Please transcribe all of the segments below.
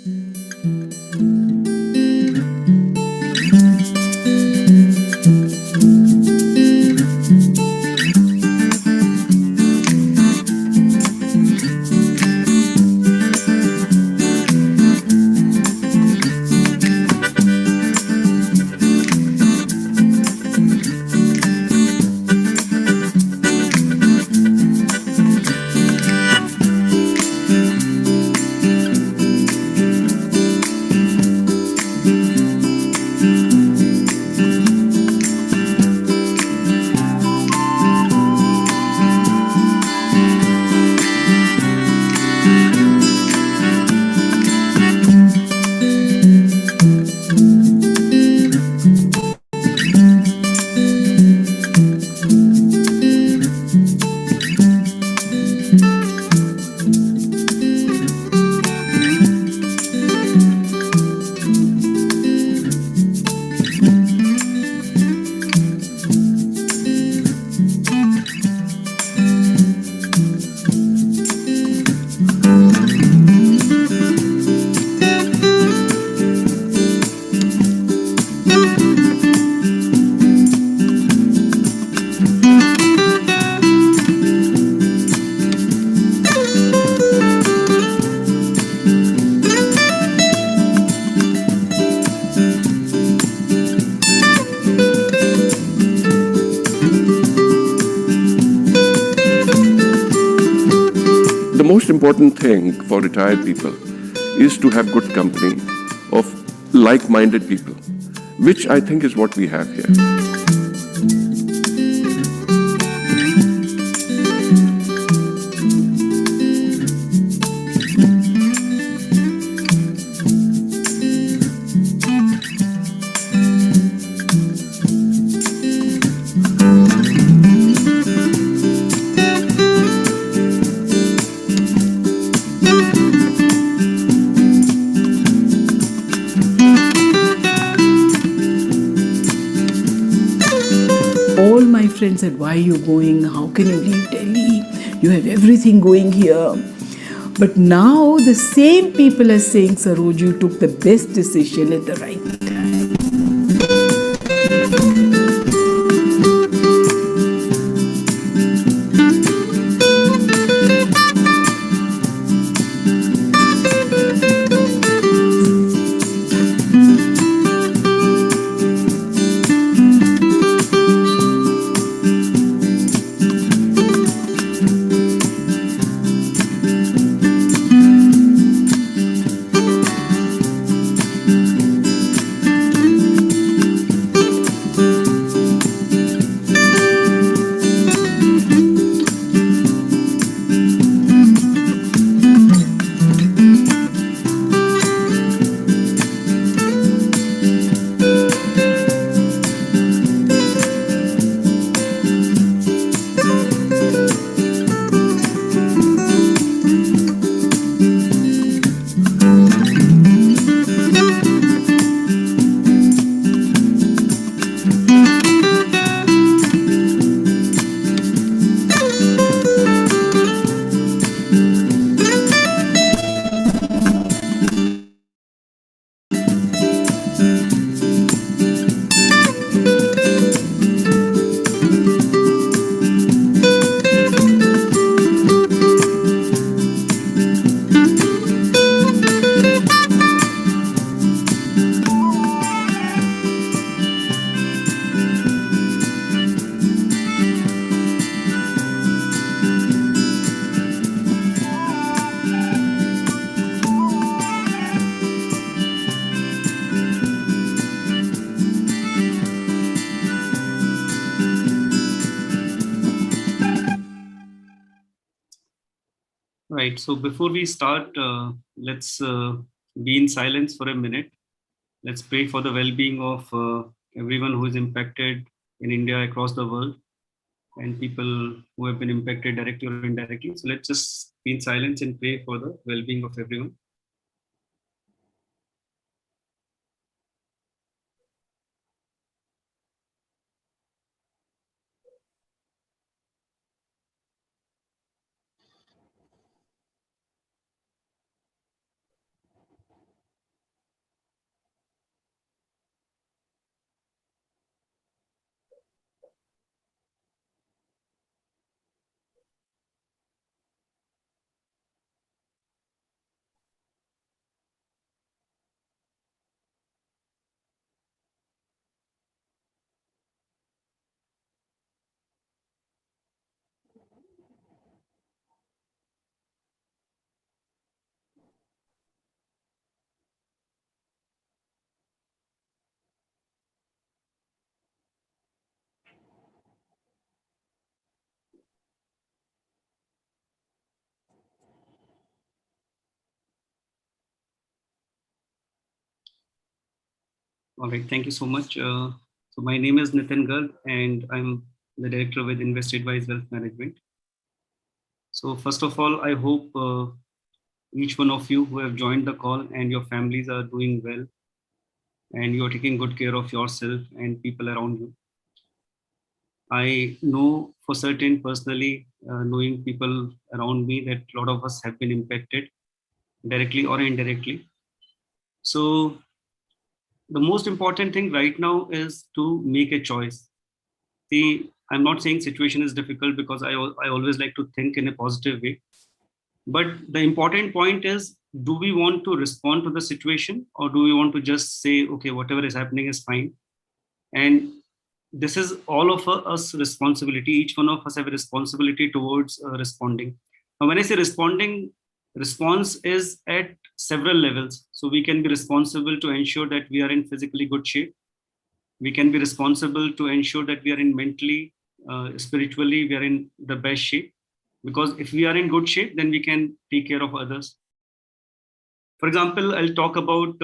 The most important thing for retired people is to have good company of like-minded people, which I think is what we have here. All my friends said, why are you going? How can you leave Delhi? You have everything going here. But now the same people are saying, Saroj, you took the best decision at the right time. Right. So before we start, let's be in silence for a minute. Let's pray for the well-being of everyone who is impacted in India, across the world, and people who have been impacted directly or indirectly. So let's just be in silence and pray for the well-being of everyone. All right, thank you so much. So my name is Nitin Garg, and I'm the director with Invest Advise Wealth Management. So first of all, I hope each one of you who have joined the call and your families are doing well, and you're taking good care of yourself and people around you. I know for certain personally, knowing people around me, that a lot of us have been impacted directly or indirectly. So the most important thing right now is to make a choice. See, I'm not saying situation is difficult, because I always like to think in a positive way. But the important point is, do we want to respond to the situation, or do we want to just say, okay, whatever is happening is fine? And this is all of us responsibility. Each one of us have a responsibility towards responding. Now, when I say responding, response is at several levels. So we can be responsible to ensure that we are in physically good shape. We can be responsible to ensure that we are in mentally, spiritually, we are in the best shape. Because if we are in good shape, then we can take care of others. For example, I'll talk about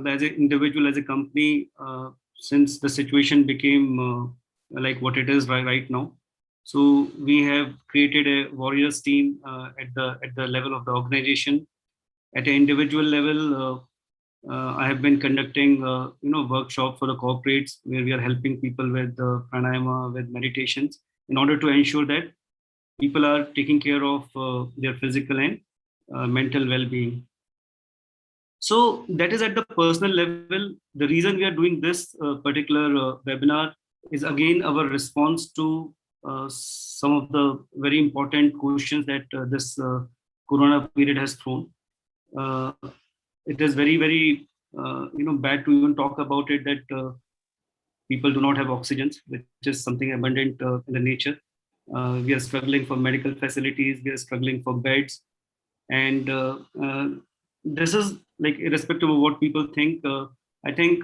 as an individual, as a company, since the situation became like what it is right now. So we have created a warriors team at the level of the organization. At an individual level, I have been conducting workshop for the corporates, where we are helping people with pranayama, with meditations, in order to ensure that people are taking care of their physical and mental well-being. So that is at the personal level. The reason we are doing this particular webinar is again our response to some of the very important questions that this corona period has thrown. It is very bad to even talk about it, that people do not have oxygens, which is something abundant in the nature. We are struggling for medical facilities, we are struggling for beds, and this is like irrespective of what people think. I think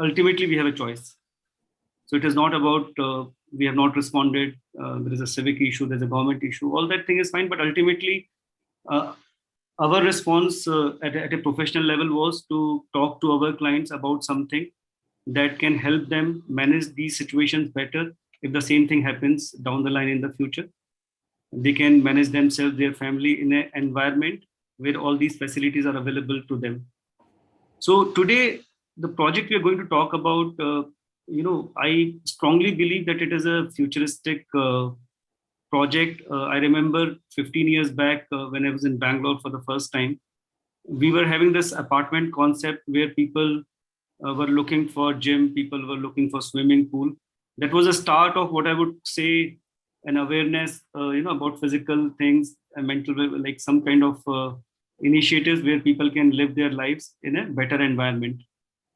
ultimately we have a choice. So it is not about we have not responded. There is a civic issue, there's a government issue. All that thing is fine, but ultimately uh, our response at a professional level was to talk to our clients about something that can help them manage these situations better. If the same thing happens down the line in the future, they can manage themselves, their family, in an environment where all these facilities are available to them. So today, the project we are going to talk about, I strongly believe that it is a futuristic project. I remember 15 years back when I was in Bangalore for the first time, we were having this apartment concept where people were looking for gym, people were looking for swimming pool. That was a start of what I would say an awareness, about physical things and mental, like some kind of initiatives where people can live their lives in a better environment.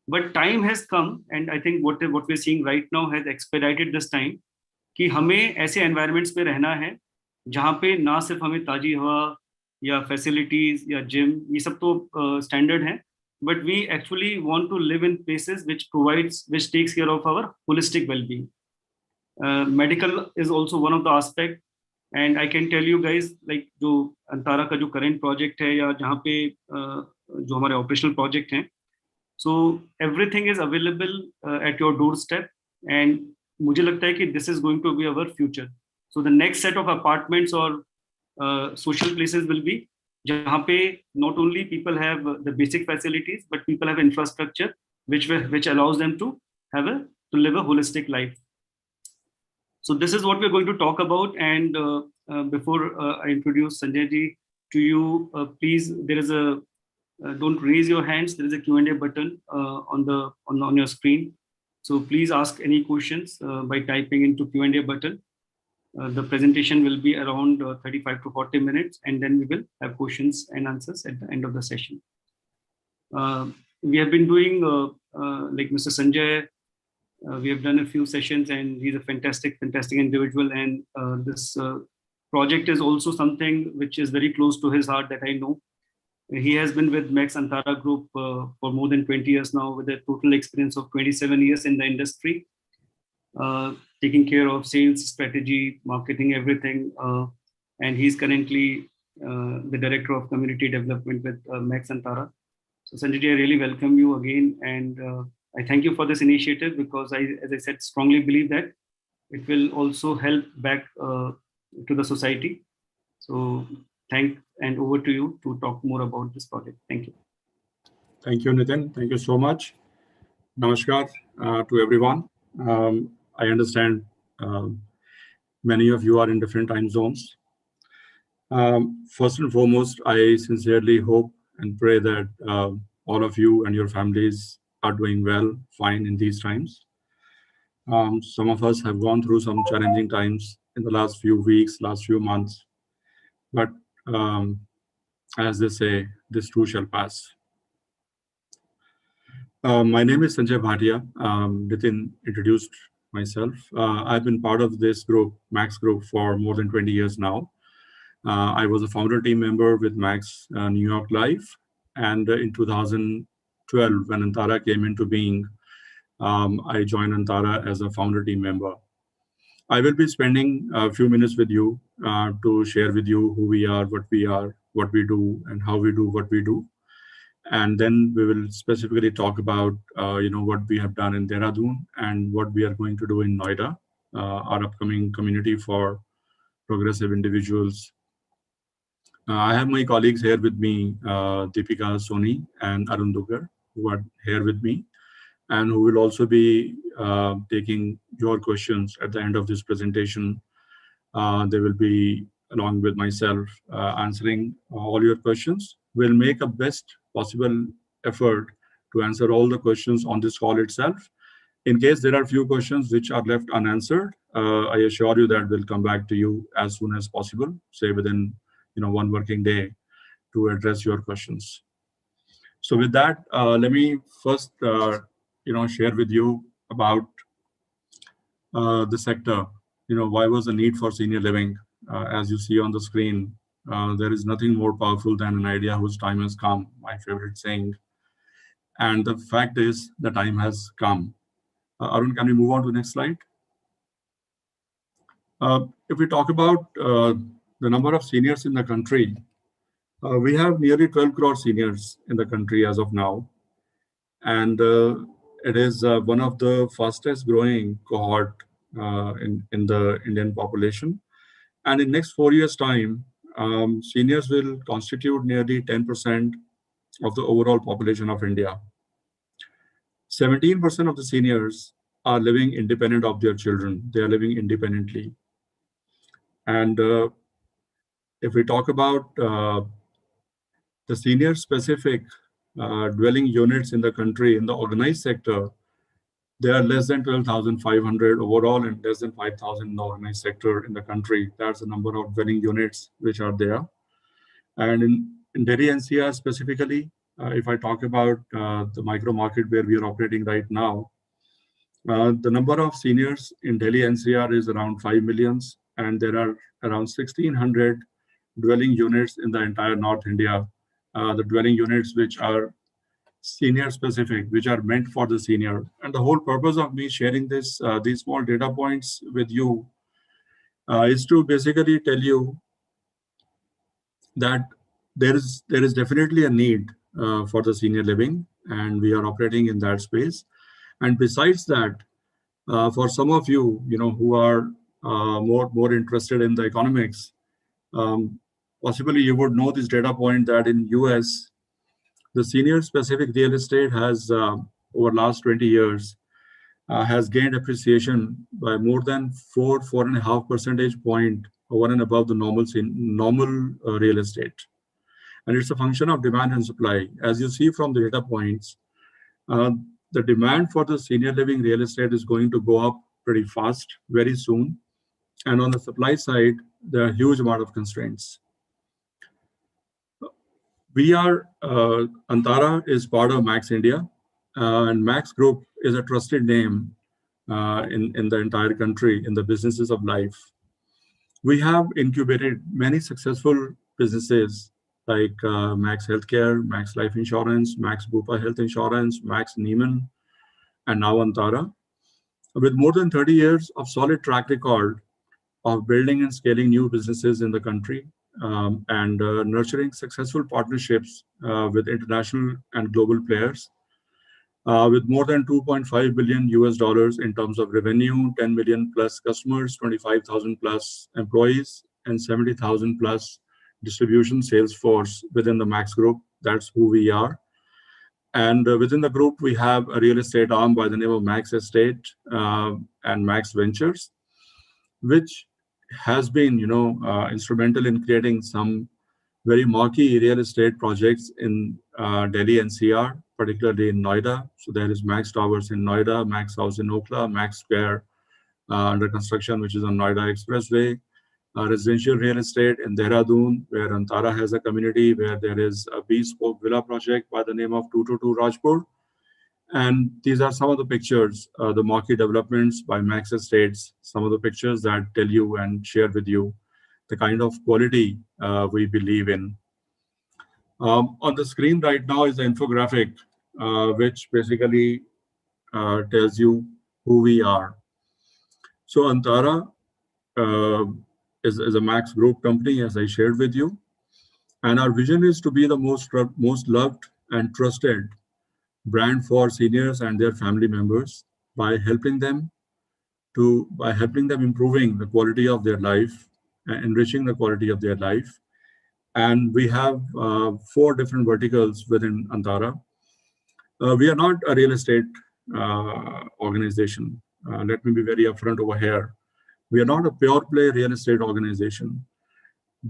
But time has come, and I think what we're seeing right now has expedited this time, कि हमें ऐसे environments में रहना है जहाँ पे ना सिर्फ हमें ताजी हवा या फैसिलिटीज या जिम, ये सब तो स्टैंडर्ड हैं, but we actually want to live in places which takes care of our holistic well-being. Medical is also one of the aspect, and I can tell you guys, like जो अंतारा का जो current project है, या जहाँ पे जो हमारे operational project हैं, so everything is available at your doorstep, and मुझे लगता है कि this is going to be our future. So the next set of apartments or social places will be जहाँ पे not only people have the basic facilities, but people have infrastructure which allows them to live a holistic life. So this is what we're going to talk about. And before I introduce Sanjay ji to you, please, there is a don't raise your hands. There is a Q&A button on your screen. So please ask any questions by typing into Q&A button. The presentation will be around 35 to 40 minutes, and then we will have questions and answers at the end of the session. We have been doing, like Mr. Sanjay, we have done a few sessions, and he's a fantastic individual. And this project is also something which is very close to his heart, that I know. He has been with Max Antara Group for more than 20 years now, with a total experience of 27 years in the industry, taking care of sales, strategy, marketing, everything. And he's currently the Director of Community Development with Max Antara. So Sanjay, I really welcome you again, and I thank you for this initiative because as I said, strongly believe that it will also help back to the society. So and over to you to talk more about this project. Thank you. Thank you, Nitin. Thank you so much. Namaskar to everyone. I understand many of you are in different time zones. First and foremost, I sincerely hope and pray that all of you and your families are doing well, fine in these times. Some of us have gone through some challenging times in the last few weeks, last few months, but as they say, this too shall pass. My name is Sanjay Bhatia. Nitin introduced myself. I've been part of this group, Max Group, for more than 20 years now. I was a founder team member with Max New York Life. And in 2012, when Antara came into being, I joined Antara as a founder team member. I will be spending a few minutes with you to share with you who we are, what we do, and how we do what we do. And then we will specifically talk about what we have done in Dehradun and what we are going to do in Noida, our upcoming community for progressive individuals. I have my colleagues here with me, Deepika Soni and Arun Dugar, who are here with me, and who will also be taking your questions at the end of this presentation. They will be, along with myself, answering all your questions. We'll make a best possible effort to answer all the questions on this call itself. In case there are few questions which are left unanswered, I assure you that we'll come back to you as soon as possible, say within 1 working day, to address your questions. So with that, let me first share with you about the sector. Why was the need for senior living? As you see on the screen, there is nothing more powerful than an idea whose time has come, my favorite saying. And the fact is, the time has come. Arun, can we move on to the next slide? If we talk about the number of seniors in the country, we have nearly 12 crore seniors in the country as of now. And it is one of the fastest growing cohort in the Indian population. And in next 4 years' time, seniors will constitute nearly 10% of the overall population of India. 17% of the seniors are living independent of their children. They are living independently. And if we talk about the senior specific dwelling units in the country, in the organized sector, there are less than 12,500 overall and less than 5,000 in the organized sector in the country. That's the number of dwelling units which are there. And in Delhi NCR specifically, if I talk about the micro market where we are operating right now, the number of seniors in Delhi NCR is around 5 million, and there are around 1,600 dwelling units in the entire North India. The dwelling units which are senior specific, which are meant for the senior. And the whole purpose of me sharing these small data points with you is to basically tell you that there is definitely a need for the senior living, and we are operating in that space. And besides that, for some of you, who are more interested in the economics, possibly you would know this data point that in US, the senior specific real estate has over last 20 years has gained appreciation by more than 4.5 percentage point over and above the normal real estate. And it's a function of demand and supply. As you see from the data points, the demand for the senior living real estate is going to go up pretty fast very soon. And on the supply side, there are a huge amount of constraints. We are, Antara is part of Max India, and Max Group is a trusted name in the entire country in the businesses of life. We have incubated many successful businesses like Max Healthcare, Max Life Insurance, Max Bupa Health Insurance, Max Neiman, and now Antara, with more than 30 years of solid track record of building and scaling new businesses in the country. and nurturing successful partnerships with international and global players. With more than 2.5 billion US dollars in terms of revenue, 10 million plus customers, 25,000 plus employees, and 70,000 plus distribution sales force within the Max Group. That's who we are. And within the group, we have a real estate arm by the name of Max Estate and Max Ventures, which has been, instrumental in creating some very marquee real estate projects in Delhi NCR, particularly in Noida. So there is Max Towers in Noida, Max House in Okhla, Max Square under construction, which is on Noida Expressway, residential real estate in Dehradun, where Antara has a community, where there is a bespoke villa project by the name of 222 Rajpur. And these are some of the pictures, the marquee developments by Max Estates, some of the pictures that tell you and share with you the kind of quality we believe in. On the screen right now is the infographic, which basically tells you who we are. So Antara is a Max Group company, as I shared with you. And our vision is to be the most loved and trusted brand for seniors and their family members by helping them improving the quality of their life and enriching the quality of their life. And we have 4 different verticals within Antara. We are not a real estate organization. Let me be very upfront over here. We are not a pure play real estate organization.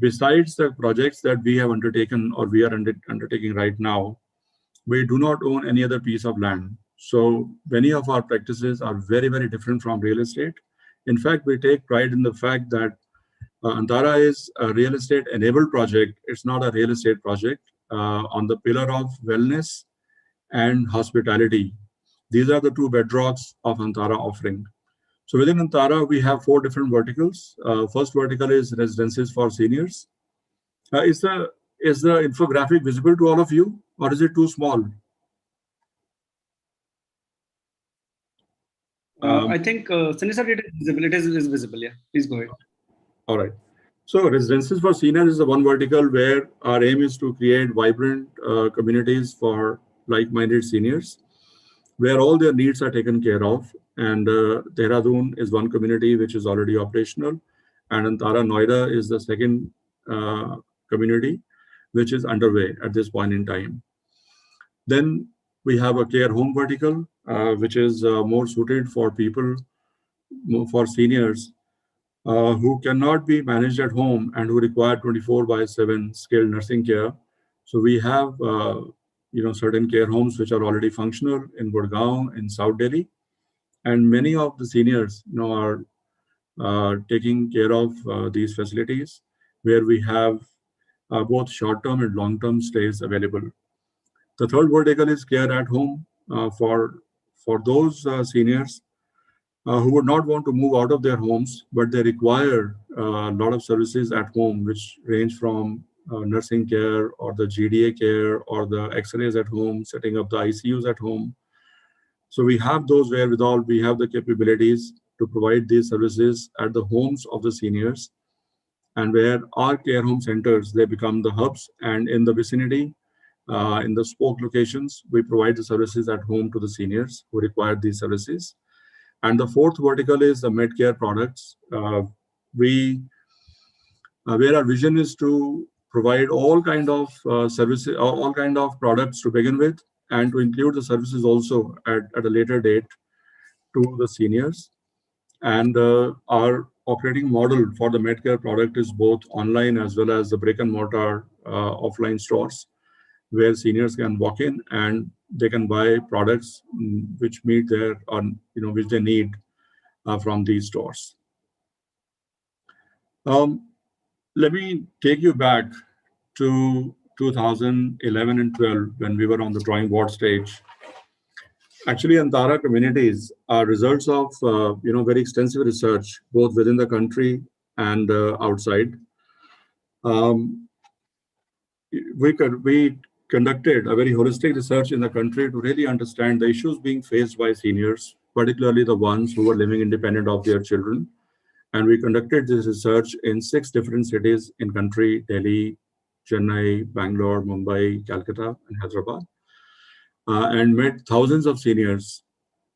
Besides the projects that we have undertaken or we are undertaking right now, we do not own any other piece of land. So many of our practices are very, very different from real estate. In fact, we take pride in the fact that Antara is a real estate enabled project. It's not a real estate project on the pillar of wellness and hospitality. These are the 2 bedrocks of Antara offering. So within Antara, we have 4 different verticals. First vertical is residences for seniors. Is the infographic visible to all of you, or is it too small? I think, Sunny sir, it is visible. It is visible. Yeah, please go ahead. All right. So residences for seniors is the one vertical where our aim is to create vibrant communities for like-minded seniors, where all their needs are taken care of. And Dehradun is one community which is already operational, and Antara Noida is the second community which is underway at this point in time. Then we have a care home vertical, which is more suited for people, for seniors who cannot be managed at home and who require 24/7 skilled nursing care. So we have certain care homes which are already functional in Gurgaon, in South Delhi, and many of the seniors are taking care of these facilities, where we have both short-term and long-term stays available. The third vertical is care at home for those seniors who would not want to move out of their homes, but they require a lot of services at home, which range from nursing care or the GDA care or the X-rays at home, setting up the ICUs at home. So we have those wherewithal, we have the capabilities to provide these services at the homes of the seniors, and where our care home centers, they become the hubs, and in the vicinity, in the spoke locations, we provide the services at home to the seniors who require these services. And the fourth vertical is the Medcare products. Where our vision is to provide all kind of services, all kind of products to begin with, and to include the services also at a later date to the seniors. And our operating model for the Medcare product is both online as well as the brick and mortar offline stores, where seniors can walk in and they can buy products which meet their, which they need from these stores. Let me take you back to 2011 and 12 when we were on the drawing board stage. Actually, Antara communities are results of very extensive research, both within the country and outside. We conducted a very holistic research in the country to really understand the issues being faced by seniors, particularly the ones who are living independent of their children, And we conducted this research in 6 different cities in country: Delhi, Chennai, Bangalore, Mumbai, Calcutta, and Hyderabad, and met thousands of seniors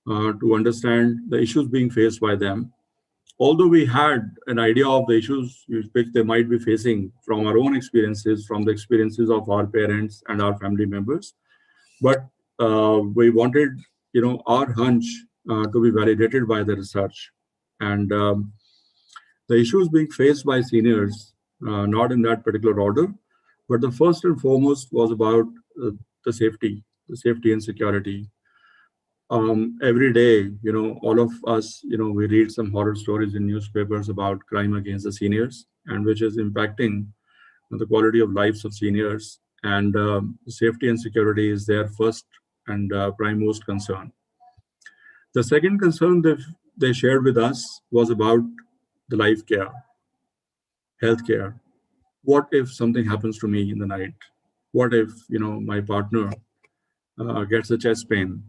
to understand the issues being faced by them. Although we had an idea of the issues which they might be facing from our own experiences, from the experiences of our parents and our family members, but we wanted, our hunch to be validated by the research. And the issues being faced by seniors, not in that particular order, but the first and foremost was about uh, the safety and security. Every day, all of us, we read some horror stories in newspapers about crime against the seniors, and which is impacting the quality of lives of seniors. And safety and security is their first and prime most concern. The second concern that they shared with us was about the life care, healthcare. What if something happens to me in the night? What if, my partner gets a chest pain?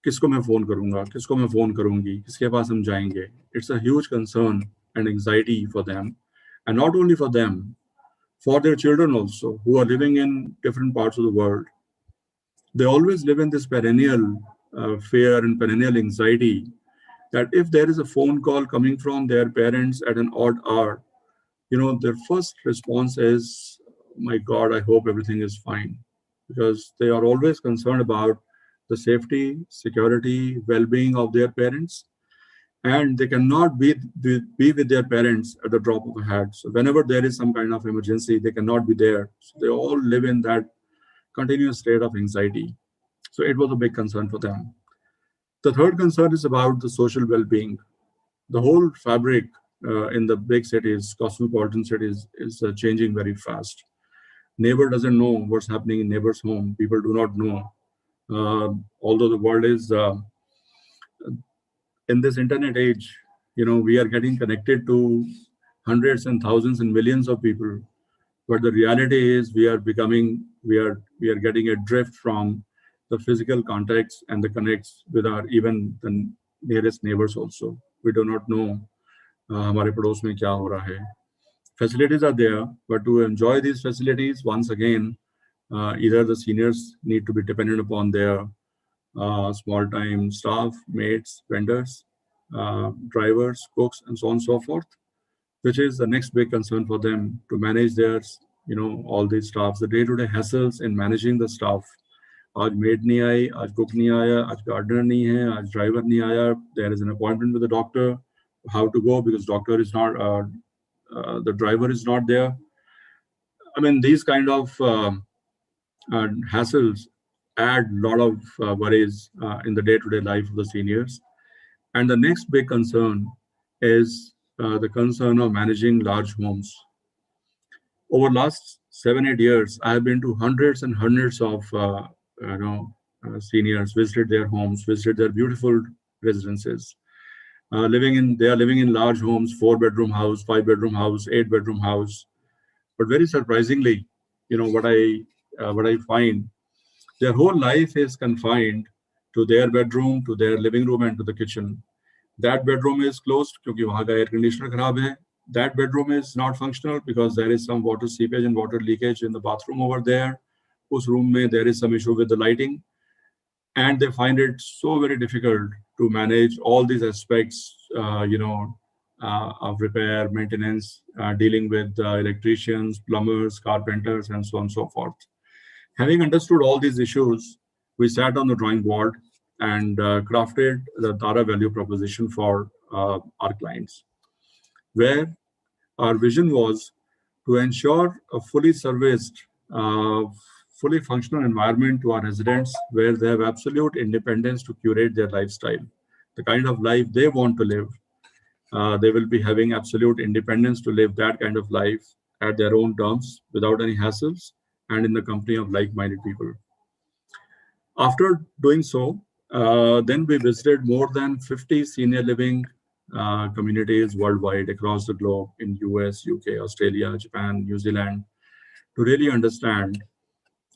किसको मैं phone करूंगा, किसको मैं phone करूंगी, किसके पास हम जाएंगे? It's a huge concern and anxiety for them, and not only for them, for their children also, who are living in different parts of the world. They always live in this perennial fear and perennial anxiety that if there is a phone call coming from their parents at an odd hour, their first response is, my God, I hope everything is fine. Because they are always concerned about the safety, security, well-being of their parents. And they cannot be with their parents at the drop of a hat. So whenever there is some kind of emergency, they cannot be there. So they all live in that continuous state of anxiety. So it was a big concern for them. The third concern is about the social well-being. The whole fabric in the big cities, cosmopolitan cities, is changing very fast. Neighbor doesn't know what's happening in neighbor's home. People do not know. Although the world is in this internet age, we are getting connected to hundreds and thousands and millions of people. But the reality is we are getting adrift from the physical contacts and the connects with our even the nearest neighbors also. We do not know हमारे पड़ोस में क्या हो रहा है. Facilities are there, but to enjoy these facilities, once again, either the seniors need to be dependent upon their small-time staff, mates, vendors, drivers, cooks, and so on and so forth, which is the next big concern for them to manage their, all these staffs, the day-to-day hassles in managing the staff. आज made नहीं आई, आज cook नहीं आया, आज gardener नहीं है, आज driver नहीं आया. There is an appointment with the doctor. How to go because doctor is not, the driver is not there. I mean, these kind of hassles add a lot of worries in the day-to-day life of the seniors. And the next big concern is the concern of managing large homes. Over last 7-8 years, I have been to hundreds and hundreds of seniors, visited their homes, visited their beautiful residences. They are living in large homes, 4-bedroom house, 5-bedroom house, 8-bedroom house. But very surprisingly, what I find, their whole life is confined to their bedroom, to their living room, and to the kitchen. That bedroom is closed because वहाँ का air conditioner खराब है. That bedroom is not functional because there is some water seepage and water leakage in the bathroom over there. Us room में there is some issue with the lighting. And they find it so very difficult to manage all these aspects, of repair, maintenance, dealing with electricians, plumbers, carpenters, and so on and so forth. Having understood all these issues, we sat on the drawing board and crafted the Tara value proposition for our clients, where our vision was to ensure a fully serviced, fully functional environment to our residents where they have absolute independence to curate their lifestyle, the kind of life they want to live. They will be having absolute independence to live that kind of life at their own terms without any hassles and in the company of like-minded people. After doing so, then we visited more than 50 senior living communities worldwide across the globe in US, UK, Australia, Japan, New Zealand, to really understand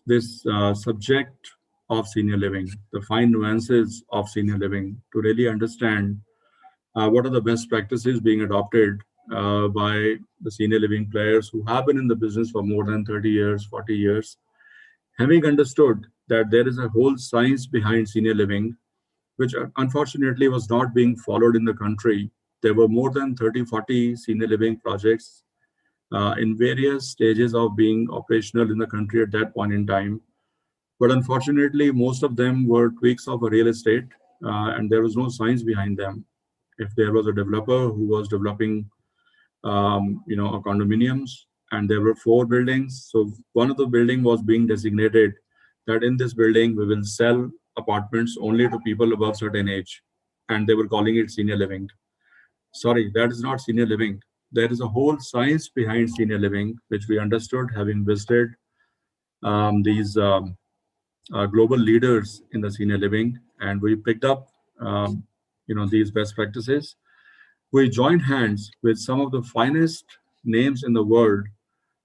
this subject of senior living, the fine nuances of senior living, to really understand What are the best practices being adopted by the senior living players who have been in the business for more than 30 years, 40 years, having understood that there is a whole science behind senior living, which unfortunately was not being followed in the country. There were more than 30, 40 senior living projects in various stages of being operational in the country at that point in time. But unfortunately, most of them were tweaks of a real estate, and there was no science behind them. If there was a developer who was developing, a condominiums, and there were 4 buildings, so one of the building was being designated that in this building we will sell apartments only to people above certain age, and they were calling it senior living. Sorry, that is not senior living. There is a whole science behind senior living, which we understood having visited these global leaders in the senior living, and we picked up, these best practices. We joined hands with some of the finest names in the world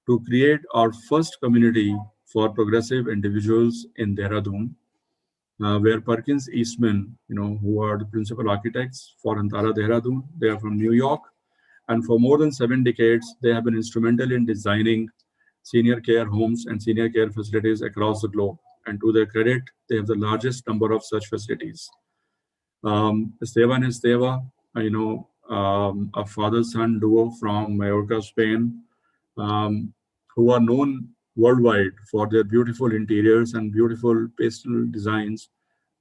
to create our first community for progressive individuals in Dehradun, where Perkins Eastman, who are the principal architects for Antara Dehradun, they are from New York, and for more than 7 decades, they have been instrumental in designing senior care homes and senior care facilities across the globe. And to their credit, they have the largest number of such facilities. Esteva and Esteva, a father-son duo from Mallorca, Spain, who are known worldwide for their beautiful interiors and beautiful pastel designs.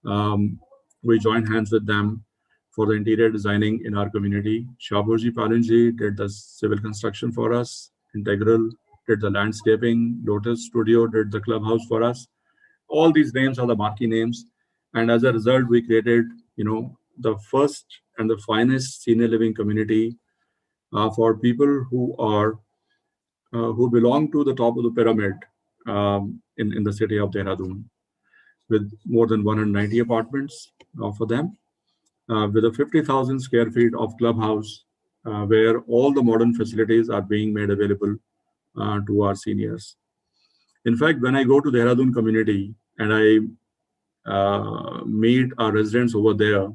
Um, we joined hands with them for the interior designing in our community. Shaburji Palanji did the civil construction for us. Integral did the landscaping. Lotus Studio did the clubhouse for us. All these names are the marquee names. And as a result, we created, the first and the finest senior living community for people who belong to the top of the pyramid in the city of Dehradun, with more than 190 apartments for them, with a 50,000 square feet of clubhouse where all the modern facilities are being made available to our seniors. In fact, when I go to Dehradun community and I meet our residents over there,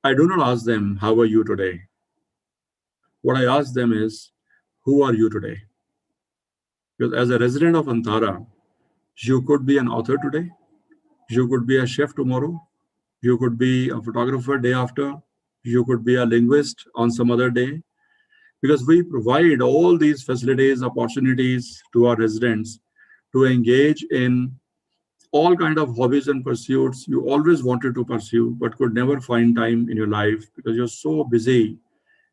I do not ask them, how are you today? What I ask them is, who are you today? Because as a resident of Antara, you could be an author today, you could be a chef tomorrow, you could be a photographer day after, you could be a linguist on some other day, because we provide all these facilities, opportunities to our residents to engage in all kind of hobbies and pursuits you always wanted to pursue but could never find time in your life because you're so busy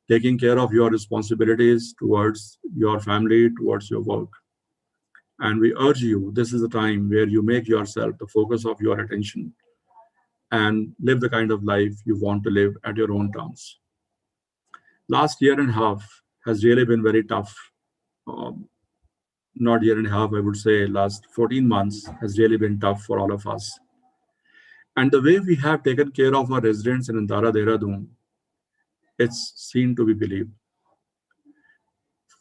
taking care of your responsibilities towards your family, towards your work. And we urge you, this is the time where you make yourself the focus of your attention and live the kind of life you want to live at your own terms. Last year and a half has really been very tough. Not year and a half, I would say last 14 months has really been tough for all of us. And the way we have taken care of our residents in Antara Dehradun, it's seen to be believed.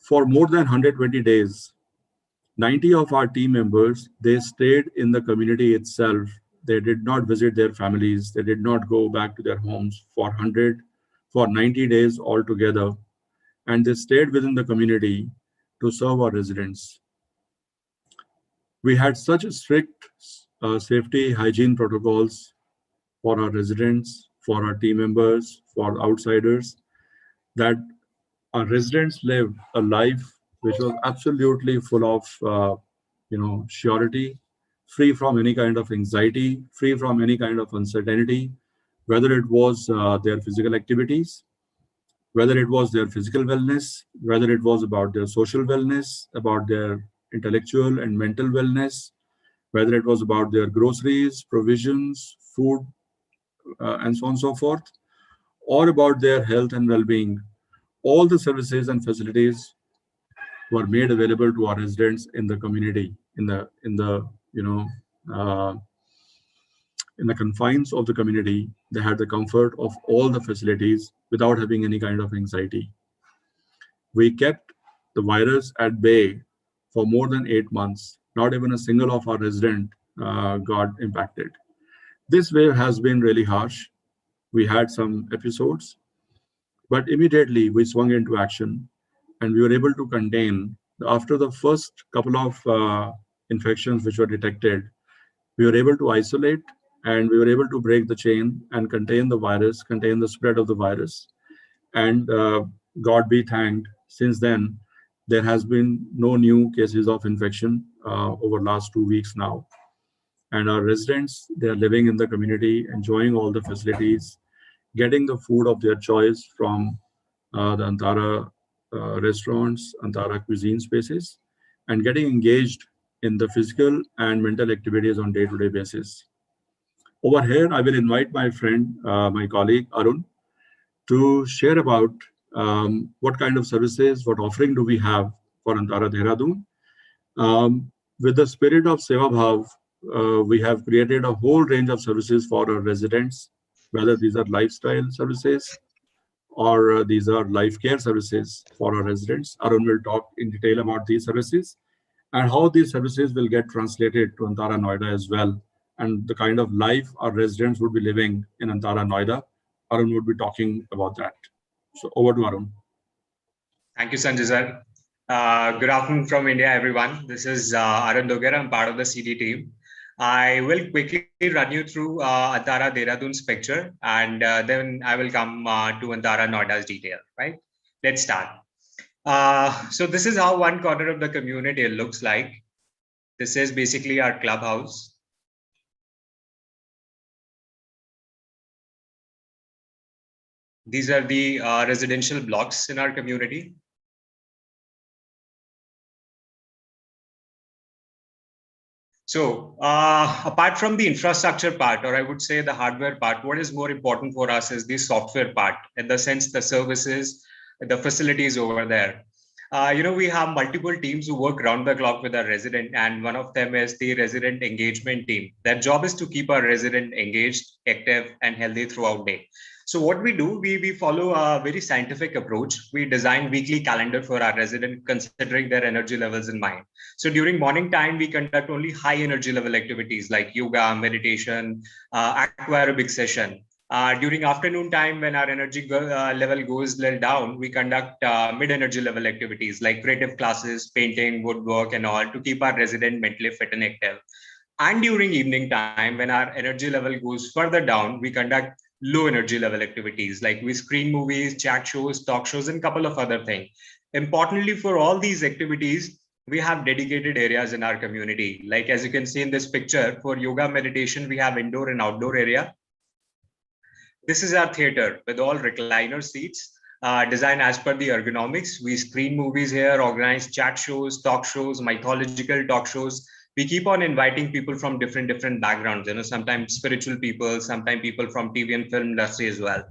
For more than 120 days, 90 of our team members, they stayed in the community itself. They did not visit their families. They did not go back to their homes for 90 days altogether. And they stayed within the community to serve our residents. We had such strict safety hygiene protocols for our residents, for our team members, for outsiders, that our residents lived a life which was absolutely full of, surety, free from any kind of anxiety, free from any kind of uncertainty, whether it was their physical activities, whether it was their physical wellness, whether it was about their social wellness, about their intellectual and mental wellness, whether it was about their groceries, provisions, food, and so on and so forth, or about their health and well-being. All the services and facilities were made available to our residents in the community, uh, in the confines of the community. They had the comfort of all the facilities without having any kind of anxiety. We kept the virus at bay for more than 8 months. Not even a single of our residents got impacted. This wave has been really harsh. we had some episodes, but immediately we swung into action and we were able to contain, after the first couple of infections which were detected, we were able to isolate and we were able to break the chain and contain the virus, contain the spread of the virus. And God be thanked, since then, there has been no new cases of infection over last 2 weeks now. And our residents, they are living in the community, enjoying all the facilities, getting the food of their choice from the Antara restaurants, Antara cuisine spaces, and getting engaged in the physical and mental activities on day-to-day basis. Over here, I will invite my friend, my colleague, Arun, to share about what kind of services, what offering do we have for Antara Dehradun. With the spirit of Seva Bhav, we have created a whole range of services for our residents, whether these are lifestyle services or these are life care services for our residents. Arun will talk in detail about these services and how these services will get translated to Antara Noida as well, and the kind of life our residents would be living in Antara Noida. Arun would be talking about that. So over to Arun. Thank you, Sanjay sir. Good afternoon from India, everyone. This is Arun Dogera. I'm part of the CD team. I will quickly run you through Antara Dehradun's picture, and then I will come to Antara Noida's detail, right? Let's start. So this is how one corner of the community looks like. This is basically our clubhouse. These are the residential blocks in our community. So apart from the infrastructure part, or I would say the hardware part, what is more important for us is the software part, in the sense the services, the facilities over there. We have multiple teams who work round the clock with our resident, and one of them is the resident engagement team. Their job is to keep our resident engaged, active, and healthy throughout the day. So what we do, we follow a very scientific approach. We design weekly calendar for our resident, considering their energy levels in mind. So during morning time, we conduct only high energy level activities like yoga, meditation, aqua aerobic session. During afternoon time, when our energy level goes a little down, we conduct mid-energy level activities like creative classes, painting, woodwork, and all, to keep our resident mentally fit and active. And during evening time, when our energy level goes further down, we conduct low energy level activities like we screen movies, chat shows, talk shows, and a couple of other things. Importantly, for all these activities, we have dedicated areas in our community. Like as you can see in this picture, for yoga meditation, we have indoor and outdoor area. This is our theater with all recliner seats, designed as per the ergonomics. We screen movies here, organize chat shows, talk shows, mythological talk shows. We keep on inviting people from different backgrounds, sometimes spiritual people, sometimes people from TV and film industry as well.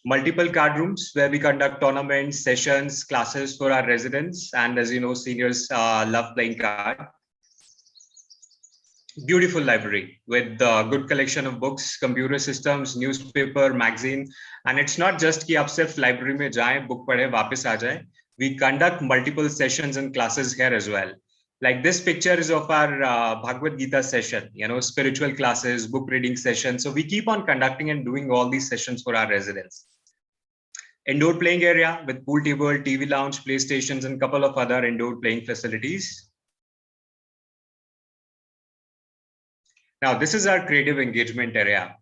Multiple card rooms where we conduct tournaments, sessions, classes for our residents. And as you know, seniors love playing card. Beautiful library with good collection of books, computer systems, newspaper, magazine. And it's not just कि आप सिर्फ library में जाएं, book पढ़ें, वापस आ जाएं. We conduct multiple sessions and classes here as well. Like this picture is of our Bhagavad Gita session, spiritual classes, book reading sessions. So we keep on conducting and doing all these sessions for our residents. Indoor playing area with pool table, TV lounge, playstations, and a couple of other indoor playing facilities. Now, this is our creative engagement area.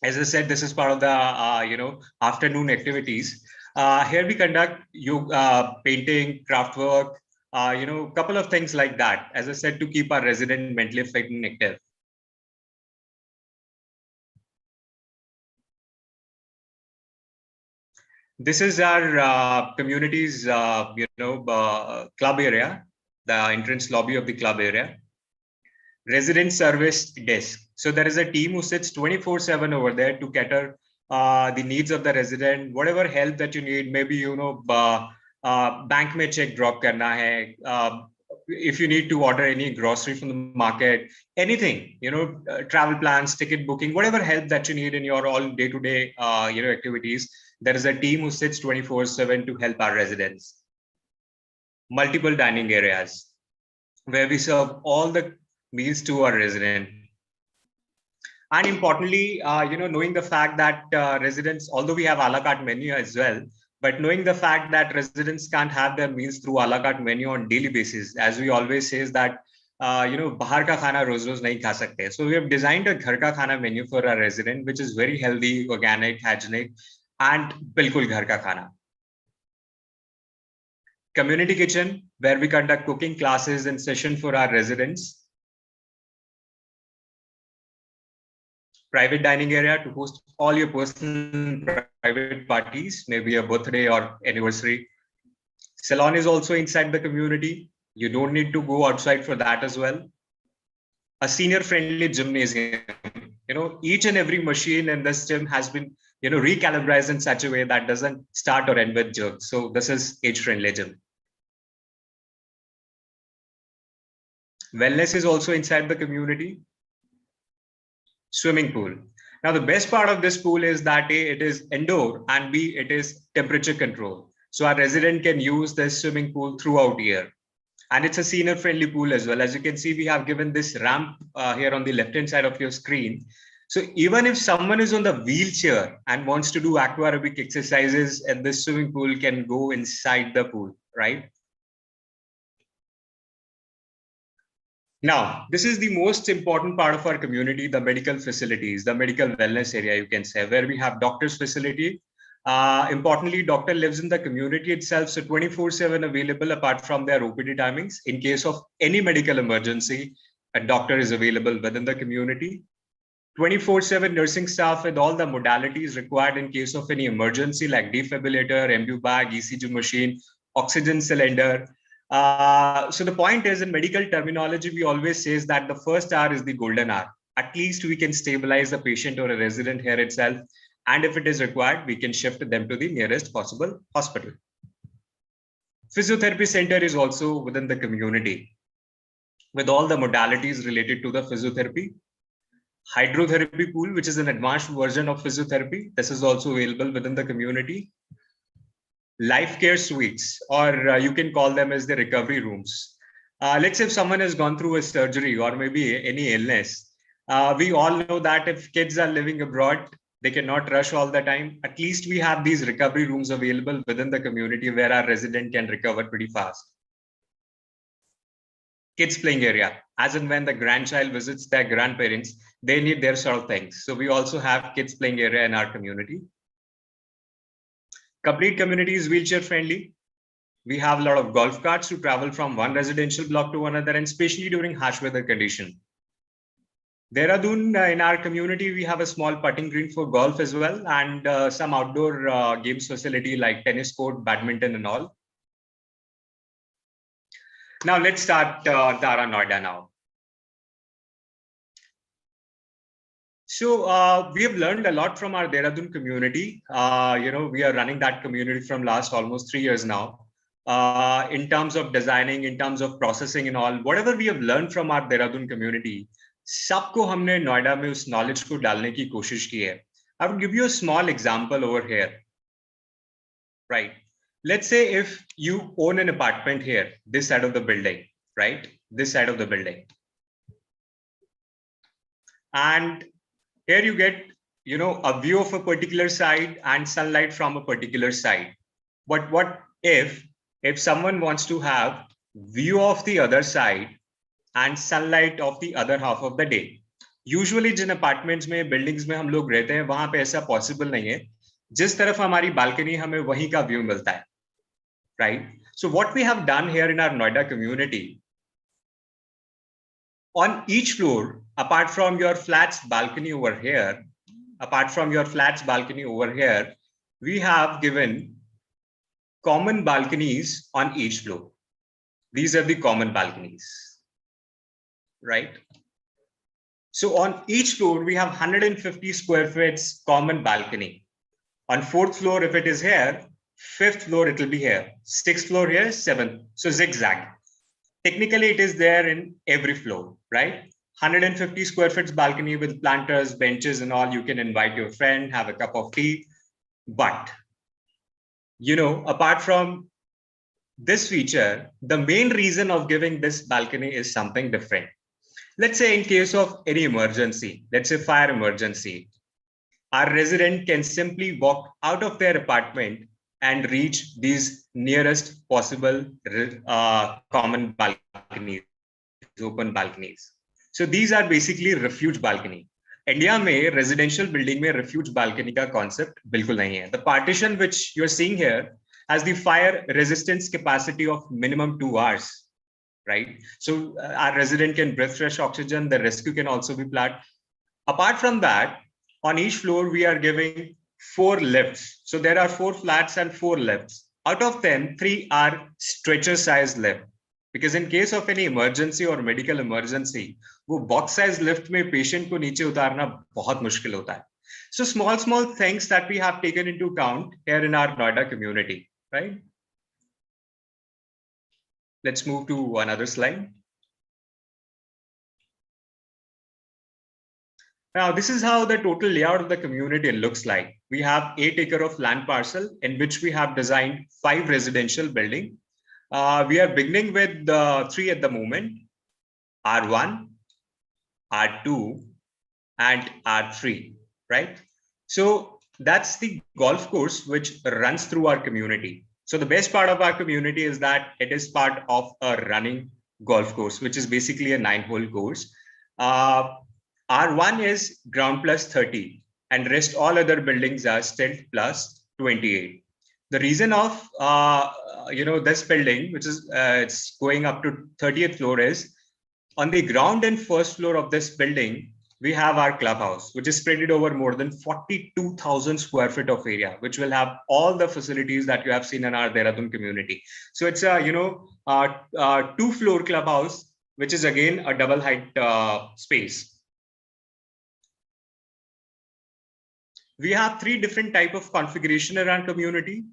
As I said, this is part of the afternoon activities. Here we conduct yoga, painting, craft work, a couple of things like that. As I said, to keep our resident mentally fit and active. This is our community's club area, the entrance lobby of the club area. Resident service desk. So there is a team who sits 24/7 over there to cater the needs of the resident, whatever help that you need. Maybe bank mein check drop karna hai, if you need to order any grocery from the market, anything, travel plans, ticket booking, whatever help that you need in your all day-to-day activities, there is a team who sits 24/7 to help our residents. Multiple dining areas where we serve all the meals to our resident. And importantly, knowing the fact that residents, although we have a la carte menu as well, but knowing the fact that residents can't have their meals through a la carte menu on daily basis, as we always say, is that bahar ka khana roz roz nahi kha sakte. So we have designed a ghar ka khana menu for our resident, which is very healthy, organic, hygienic, and bilkul ghar ka khana. Community kitchen, where we conduct cooking classes and session for our residents. Private dining area to host all your personal private parties, maybe a birthday or anniversary. Salon is also inside the community. You don't need to go outside for that as well. A senior-friendly gymnasium. Each and every machine in this gym has been, recalibrated in such a way that doesn't start or end with jerks. So this is age-friendly gym. Wellness is also inside the community. Swimming pool. Now, the best part of this pool is that A, it is indoor, and B, it is temperature control. So our resident can use this swimming pool throughout year. And it's a senior friendly pool as well. As you can see, we have given this ramp here on the left-hand side of your screen. So even if someone is on the wheelchair and wants to do aqua aerobic exercises, and this swimming pool can go inside the pool, right? Now, this is the most important part of our community, the medical facilities, the medical wellness area, you can say, where we have doctor's facility. Importantly, doctor lives in the community itself, so 24/7 available apart from their OPD timings. In case of any medical emergency, a doctor is available within the community. 24/7 nursing staff with all the modalities required in case of any emergency like defibrillator, MU bag, ECG machine, oxygen cylinder. So the point is, in medical terminology, we always say that the first hour is the golden hour. At least we can stabilize the patient or a resident here itself. And if it is required, we can shift them to the nearest possible hospital. Physiotherapy center is also within the community with all the modalities related to the physiotherapy. Hydrotherapy pool, which is an advanced version of physiotherapy. This is also available within the community. Life care suites, or you can call them as the recovery rooms. Let's say if someone has gone through a surgery or maybe any illness, we all know that if kids are living abroad, they cannot rush all the time. At least we have these recovery rooms available within the community where our resident can recover pretty fast. Kids playing area, as and when the grandchild visits their grandparents, they need their sort of things. So we also have kids playing area in our community. Complete community is wheelchair friendly. We have a lot of golf carts to travel from one residential block to another, and especially during harsh weather condition. Dehradun, in our community, we have a small putting green for golf as well, and some outdoor games facility like tennis court, badminton and all. Now let's start Antara Noida now. So we have learned a lot from our Dehradun community. We are running that community from last almost 3 years now. In terms of designing, in terms of processing and all, whatever we have learned from our Dehradun community, सबको हमने नोएडा में उस knowledge को डालने की कोशिश की है. I would give you a small example over here. Right. Let's say if you own an apartment here, this side of the building, right? This side of the building. And here you get, a view of a particular side and sunlight from a particular side. But what if someone wants to have view of the other side and sunlight of the other half of the day? Usually Jin apartments में, buildings में हम लोग रहते हैं, वहां पे ऐसा possible नहीं है. जिस तरफ हमारी balcony हमें वहीं का view मिलता है. Right? So what we have done here in our Noida community, on each floor, apart from your flat's balcony over here, we have given common balconies on each floor. These are the common balconies, right? So on each floor, we have 150 square feet common balcony. On 4th floor, if it is here, 5th floor, it will be here. 6th floor here, 7th. So zigzag. Technically, it is there in every floor, right? 150 square feet balcony with planters, benches and all. You can invite your friend, have a cup of tea. But, apart from this feature, the main reason of giving this balcony is something different. Let's say in case of any emergency, let's say fire emergency, our resident can simply walk out of their apartment and reach these nearest possible common balconies, open balconies. So these are basically refuge balcony. India में residential building में refuge balcony का concept बिल्कुल नहीं है. The partition which you're seeing here has the fire resistance capacity of minimum 2 hours, right? So our resident can breathe fresh oxygen. The rescue can also be planned. Apart from that, on each floor, we are giving 4 lifts. So there are 4 flats and 4 lifts. Out of them, 3 are stretcher size lift. Because in case of any emergency or medical emergency, वो box size lift में patient को नीचे उतारना बहुत मुश्किल होता है. So small things that we have taken into account here in our Noida community, right? Let's move to another slide. Now, this is how the total layout of the community looks like. We have 8 acres of land parcel in which we have designed 5 residential buildings. We are beginning with 3 at the moment, R1, R2, and R3, right? So that's the golf course which runs through our community. So the best part of our community is that it is part of a running golf course, which is basically a 9-hole course. R1 is ground plus 30 and rest all other buildings are stilt plus 28. The reason of this building, which is it's going up to 30th floor, is on the ground and first floor of this building, we have our clubhouse, which is spread over more than 42,000 square feet of area, which will have all the facilities that you have seen in our Dehradun community. So it's a 2-floor clubhouse, which is again a double height space. We have 3 different type of configuration around community.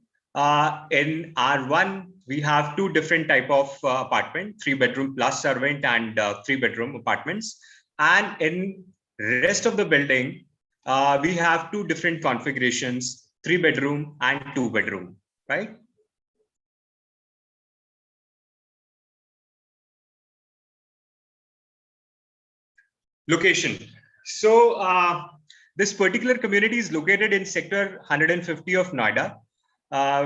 In R1, we have 2 different type of apartment, 3-bedroom plus servant and 3-bedroom apartments. And in rest of the building, we have 2 different configurations, 3-bedroom and 2-bedroom, right? Location. So this particular community is located in sector 150 of Noida,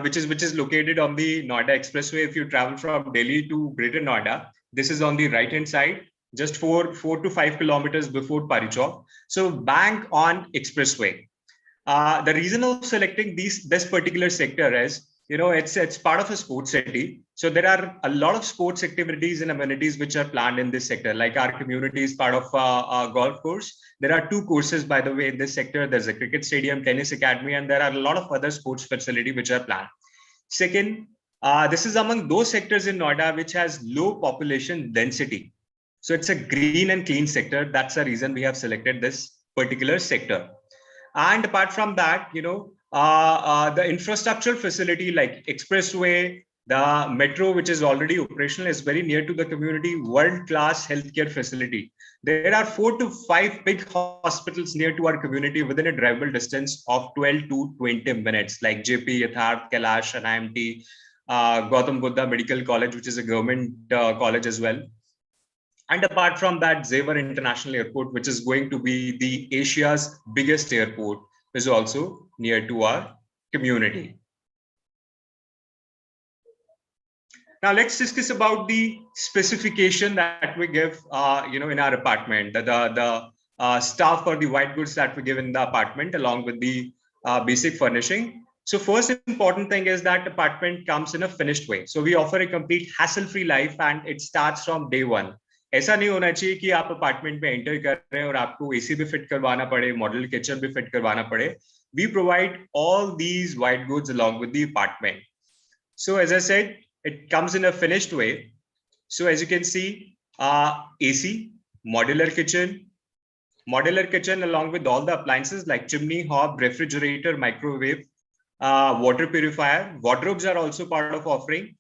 which is located on the Noida Expressway. If you travel from Delhi to Greater Noida, this is on the right hand side, just 4 to 5 kilometers before Parichok. So bank on Expressway. The reason of selecting this particular sector is, it's part of a sports city. So there are a lot of sports activities and amenities which are planned in this sector. Like our community is part of a golf course. There are 2 courses, by the way, in this sector. There's a cricket stadium, tennis academy, and there are a lot of other sports facilities which are planned. Second, this is among those sectors in Noida which has low population density. So it's a green and clean sector. That's the reason we have selected this particular sector. And apart from that, the infrastructure facility like expressway, the metro, which is already operational, is very near to the community, world-class healthcare facility. There are 4 to 5 big hospitals near to our community within a drivable distance of 12 to 20 minutes, like JP, Yatharth, Kailash, and IMT, Gautam Buddha Medical College, which is a government college as well. And apart from that, Xavier International Airport, which is going to be the Asia's biggest airport, is also near to our community. Now let's discuss about the specification that we give, in our apartment, the stuff or the white goods that we give in the apartment, along with the basic furnishing. So first important thing is that apartment comes in a finished way. So we offer a complete hassle-free life, and it starts from day one. ऐसा नहीं होना चाहिए कि आप apartment में enter कर रहे हैं और आपको एसी भी फिट करवाना पड़े, मॉडल किचन भी फिट करवाना पड़े. We provide all these white goods along with the apartment. So as I said, it comes in a finished way. So as you can see, AC, modular kitchen along with all the appliances like chimney, hob, refrigerator, microwave, water purifier. Wardrobes are also part of offering.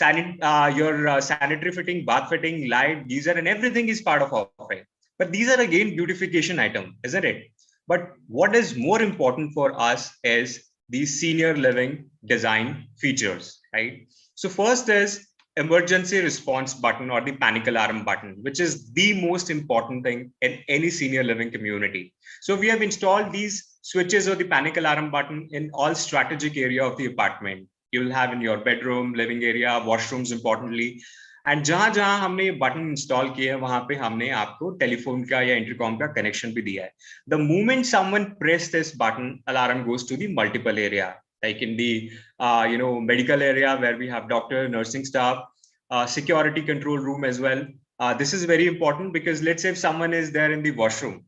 Your sanitary fitting, bath fitting, light, geyser, and everything is part of offering. But these are again beautification item, isn't it? But what is more important for us is the senior living design features, right? So first is emergency response button or the panic alarm button, which is the most important thing in any senior living community. So we have installed these switches or the panic alarm button in all strategic area of the apartment. You will have in your bedroom, living area, washrooms importantly. And जहां जहां हमने ये button install किया है वहां पे हमने आपको टेलीफोन का या इंटरकॉम का कनेक्शन भी दिया है. The moment someone press this button, alarm goes to the multiple area, like in the medical area where we have doctor, nursing staff, security control room as well. This is very important because let's say if someone is there in the washroom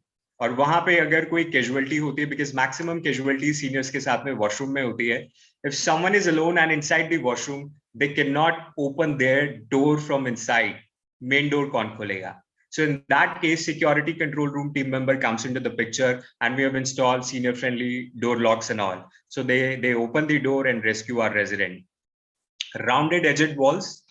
और वहां पे अगर कोई casualty होती है, because maximum casualty seniors के साथ में washroom में होती है. If someone is alone and inside the washroom, they cannot open their door from inside. Main door कौन खोलेगा? So in that case, security control room team member comes into the picture, and we have installed senior friendly door locks and all. So they open the door and rescue our resident. Rounded edged walls,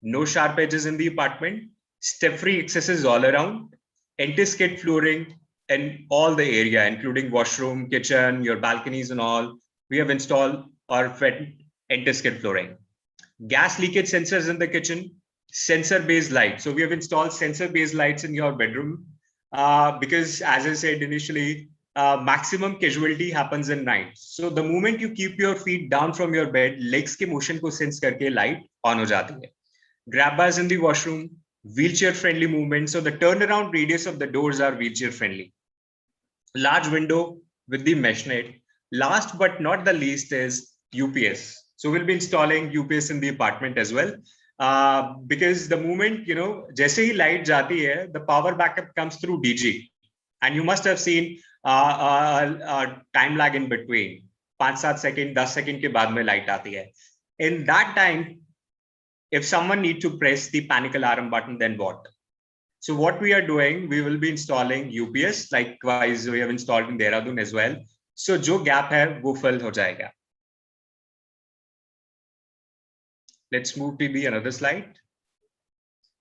no sharp edges in the apartment, step-free accesses all around, anti-skid flooring in all the area, including washroom, kitchen, your balconies and all. We have installed or fed anti-skid flooring. Gas leakage sensors in the kitchen, sensor-based lights. So we have installed sensor-based lights in your bedroom because, as I said initially, maximum casualty happens in night. So the moment you keep your feet down from your bed, legs के motion को sense करके light on हो जाती है. Grab bars in the washroom, wheelchair-friendly movement. So the turnaround radius of the doors are wheelchair-friendly. Large window with the mesh net. Last but not the least is UPS. So we'll be installing UPS in the apartment as well. Because the moment, जैसे ही light जाती है, the power backup comes through DG. And you must have seen time lag in between. 5-7 seconds, 10 seconds के बाद में light आती है. In that time, if someone needs to press the panic alarm button, then what? So what we are doing, we will be installing UPS. Likewise, we have installed in Dehradun as well. So जो gap है, वो fill हो जाएगा. Let's move to the another slide.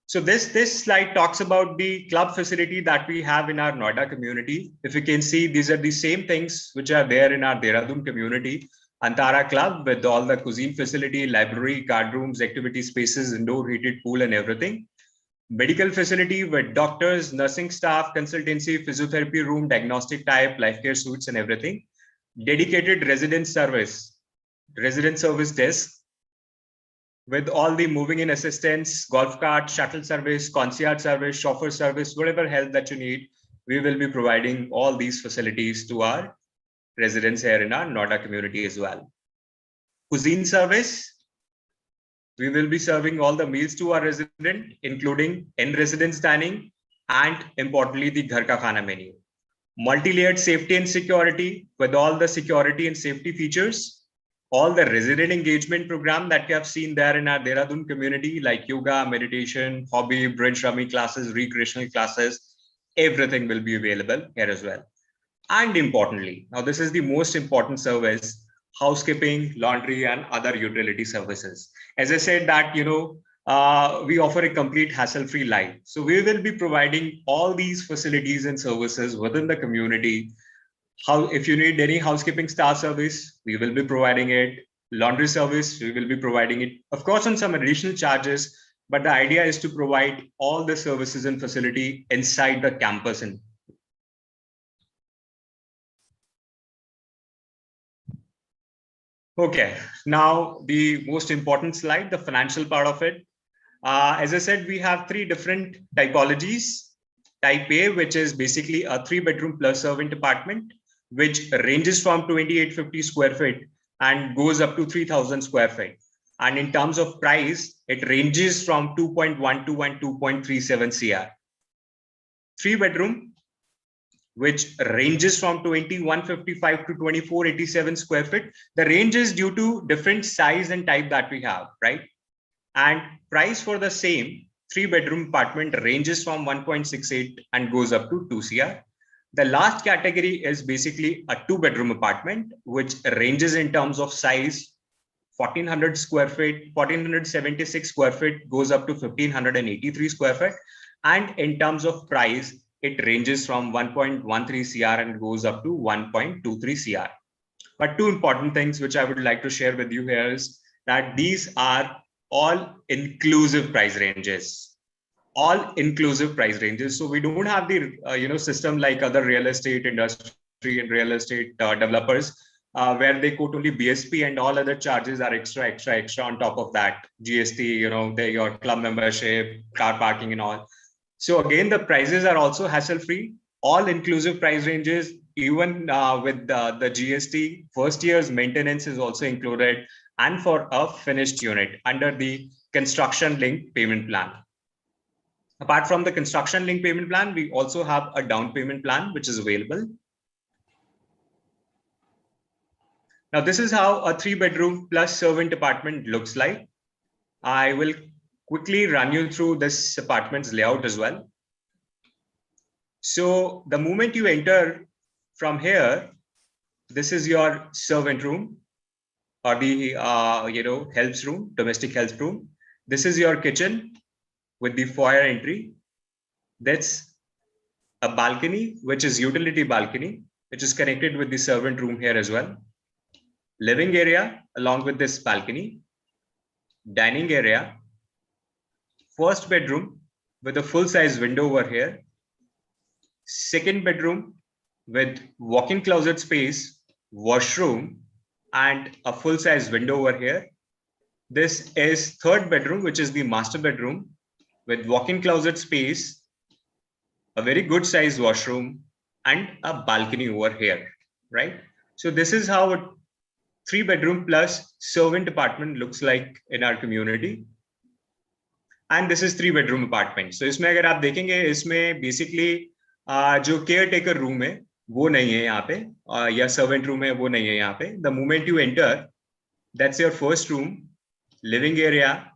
So this slide talks about the club facility that we have in our Noida community. If you can see, these are the same things which are there in our Dehradun community. Antara Club with all the cuisine facility, library, card rooms, activity spaces, indoor heated pool and everything. Medical facility with doctors, nursing staff, consultancy, physiotherapy room, diagnostic type, life care suites and everything. Dedicated resident service desk with all the moving in assistance, golf cart, shuttle service, concierge service, chauffeur service, whatever help that you need, we will be providing all these facilities to our residents here in our Noida community as well. Cuisine service, we will be serving all the meals to our resident, including in-residence dining and importantly, the Ghar Ka Khana menu. Multi-layered safety and security with all the security and safety features. All the resident engagement program that you have seen there in our Dehradun community, like yoga, meditation, hobby, bridge rummy classes, recreational classes, everything will be available here as well. And importantly, now this is the most important service, housekeeping, laundry, and other utility services. As I said that, we offer a complete hassle-free life. So we will be providing all these facilities and services within the community. If you need any housekeeping staff service, we will be providing it. Laundry service, we will be providing it. Of course, on some additional charges, but the idea is to provide all the services and facility inside the campus. Okay, now the most important slide, the financial part of it. As I said, we have 3 different typologies. Type A, which is basically a 3-bedroom plus servant apartment, which ranges from 2850 square feet and goes up to 3000 square feet. And in terms of price, it ranges from 2.12 and 2.37 CR. 3-bedroom, which ranges from 2155 to 2487 square feet. The range is due to different size and type that we have, right? And price for the same 3-bedroom apartment ranges from 1.68 and goes up to 2 CR. The last category is basically a 2-bedroom apartment, which ranges in terms of size, 1400 square feet, 1476 square feet goes up to 1583 square feet. And in terms of price, it ranges from 1.13 CR and goes up to 1.23 CR. But 2 important things which I would like to share with you here is that these are all inclusive price ranges. All inclusive price ranges. So we don't have the system like other real estate industry and real estate developers where they quote only BSP and all other charges are extra on top of that. GST, your club membership, car parking and all. So again, the prices are also hassle-free, all inclusive price ranges, even with the GST. First year's maintenance is also included, and for a finished unit under the construction linked payment plan. Apart from the construction linked payment plan, we also have a down payment plan, which is available. Now, this is how a 3-bedroom plus servant apartment looks like. I will quickly run you through this apartment's layout as well. So the moment you enter from here, this is your servant room or the helps room, domestic help room. This is your kitchen with the foyer entry. That's a balcony, which is utility balcony, which is connected with the servant room here as well. Living area along with this balcony. Dining area. First bedroom with a full-size window over here. Second bedroom with walk-in closet space, washroom, and a full-size window over here. This is third bedroom, which is the master bedroom with walk-in closet space, a very good sized washroom, and a balcony over here, right? So this is how a 3-bedroom plus servant apartment looks like in our community. And this is 3-bedroom apartment. So इसमें अगर आप देखेंगे इसमें basically जो caretaker room है वो नहीं है यहाँ पे या servant room है वो नहीं है यहाँ पे. The moment you enter, that's your first room, living area,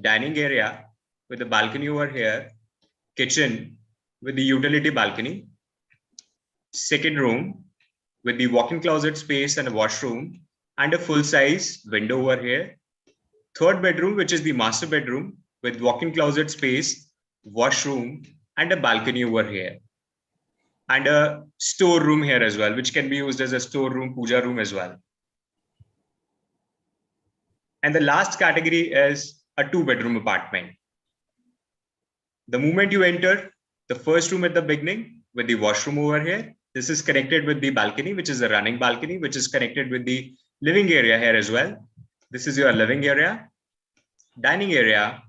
dining area with a balcony over here, kitchen with the utility balcony, second room with the walk-in closet space and a washroom and a full-size window over here, third bedroom, which is the master bedroom with walk-in closet space, washroom and a balcony over here, and a store room here as well, which can be used as a store room, puja room as well. And the last category is a 2-bedroom apartment. The moment you enter, the first room at the beginning with the washroom over here, this is connected with the balcony, which is a running balcony, which is connected with the living area here as well. This is your living area, dining area,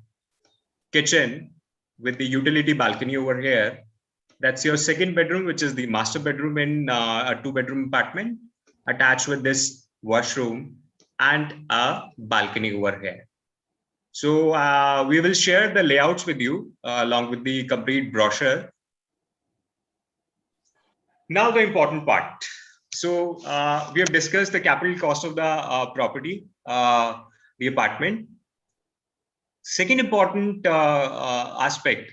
kitchen with the utility balcony over here. That's your second bedroom, which is the master bedroom in a 2-bedroom apartment, attached with this washroom and a balcony over here. So we will share the layouts with you along with the complete brochure. Now the important part. So we have discussed the capital cost of the property, the apartment. Second important aspect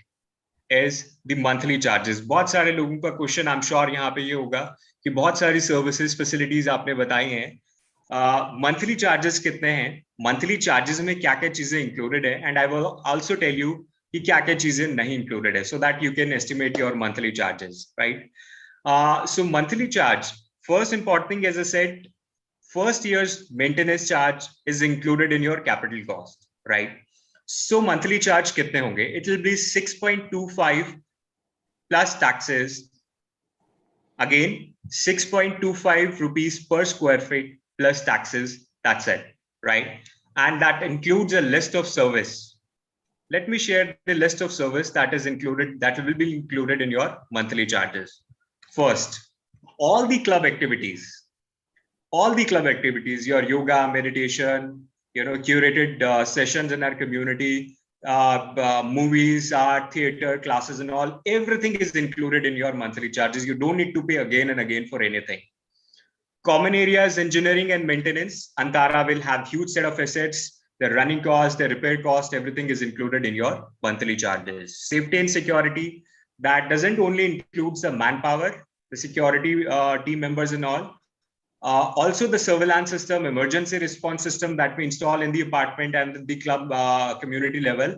is the monthly charges. बहुत सारे लोगों का question I am sure यहाँ पे ये होगा कि बहुत सारी सर्विसेज फैसिलिटीज आपने बताई हैं, मंथली चार्जेस कितने हैं, मंथली चार्जेस में क्या क्या चीजें इंक्लूडेड है, and I will also tell you कि क्या क्या चीजें नहीं इंक्लूडेड है, so that you can estimate your monthly charges, right? So monthly charge, first important thing, as I said, first year's maintenance charge is included in your capital cost, right? So monthly charge कितने होंगे? It will be 6.25 plus taxes. Again, 6.25 rupees per square feet plus taxes. That's it, right? And that includes a list of service. Let me share the list of service that is included, that will be included in your monthly charges. First, all the club activities, your yoga, meditation, curated sessions in our community, movies, art, theater, classes and all, everything is included in your monthly charges. You don't need to pay again and again for anything. Common areas, engineering and maintenance, Antara will have huge set of assets, the running cost, the repair cost, everything is included in your monthly charges. Safety and security, that doesn't only include the manpower, the security team members and all. Also the surveillance system, emergency response system that we install in the apartment and the club community level,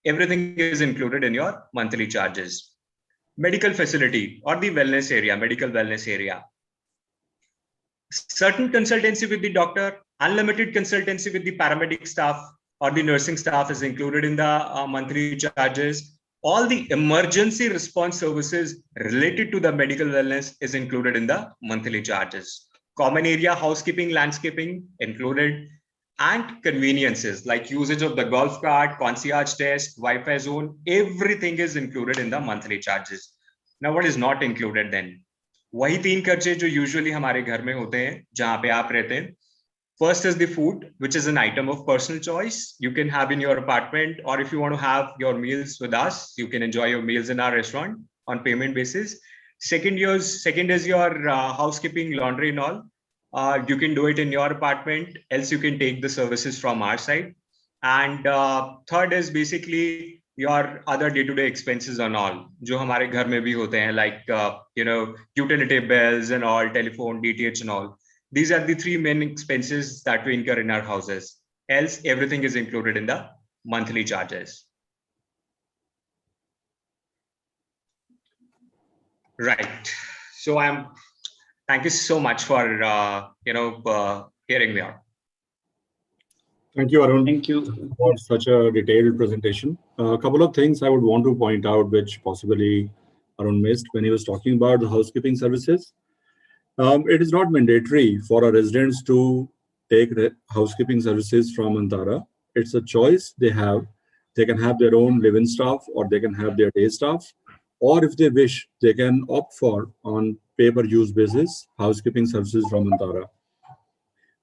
everything is included in your monthly charges. Medical facility or the wellness area, medical wellness area. Certain consultancy with the doctor, unlimited consultancy with the paramedic staff, or the nursing staff is included in the monthly charges. All the emergency response services related to the medical wellness is included in the monthly charges. Common area housekeeping, landscaping included, and conveniences like usage of the golf cart, concierge desk, Wi-Fi zone, everything is included in the monthly charges. Now, what is not included then? वही 3 खर्चे जो usually हमारे घर में होते हैं जहां पे आप रहते हैं. First is the food, which is an item of personal choice. You can have in your apartment, or if you want to have your meals with us, you can enjoy your meals in our restaurant on payment basis. Second is your housekeeping, laundry and all. You can do it in your apartment, else you can take the services from our side. And third is basically your other day-to-day expenses and all, जो हमारे घर में भी होते हैं, like utility bills and all, telephone, DTH and all. These are the 3 main expenses that we incur in our houses. Else, everything is included in the monthly charges. Right. So thank you so much for hearing me out. Thank you, Arun. Thank you For such a detailed presentation. A couple of things I would want to point out, which possibly Arun missed when he was talking about the housekeeping services. It is not mandatory for our residents to take housekeeping services from Antara. It's a choice they have. They can have their own live-in staff, or they can have their day staff, or if they wish, they can opt for, on pay-per-use basis, housekeeping services from Antara.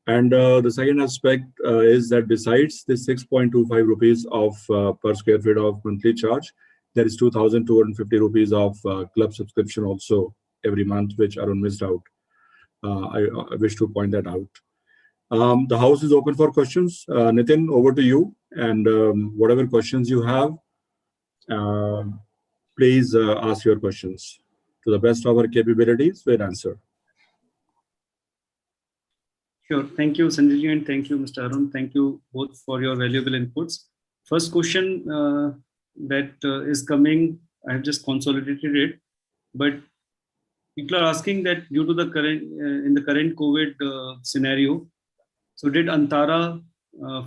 And the second aspect is that besides the 6.25 rupees of per square feet of monthly charge, there is 2,250 rupees of club subscription also every month, which Arun missed out. I wish to point that out. The house is open for questions. Nitin, over to you. And whatever questions you have, please ask your questions. To the best of our capabilities, we'll answer. Sure. Thank you, Sanjay ji, and thank you, Mr. Arun. Thank you both for your valuable inputs. First question that is coming, I have just consolidated it, but people are asking that due to the current in the current COVID scenario, so did Antara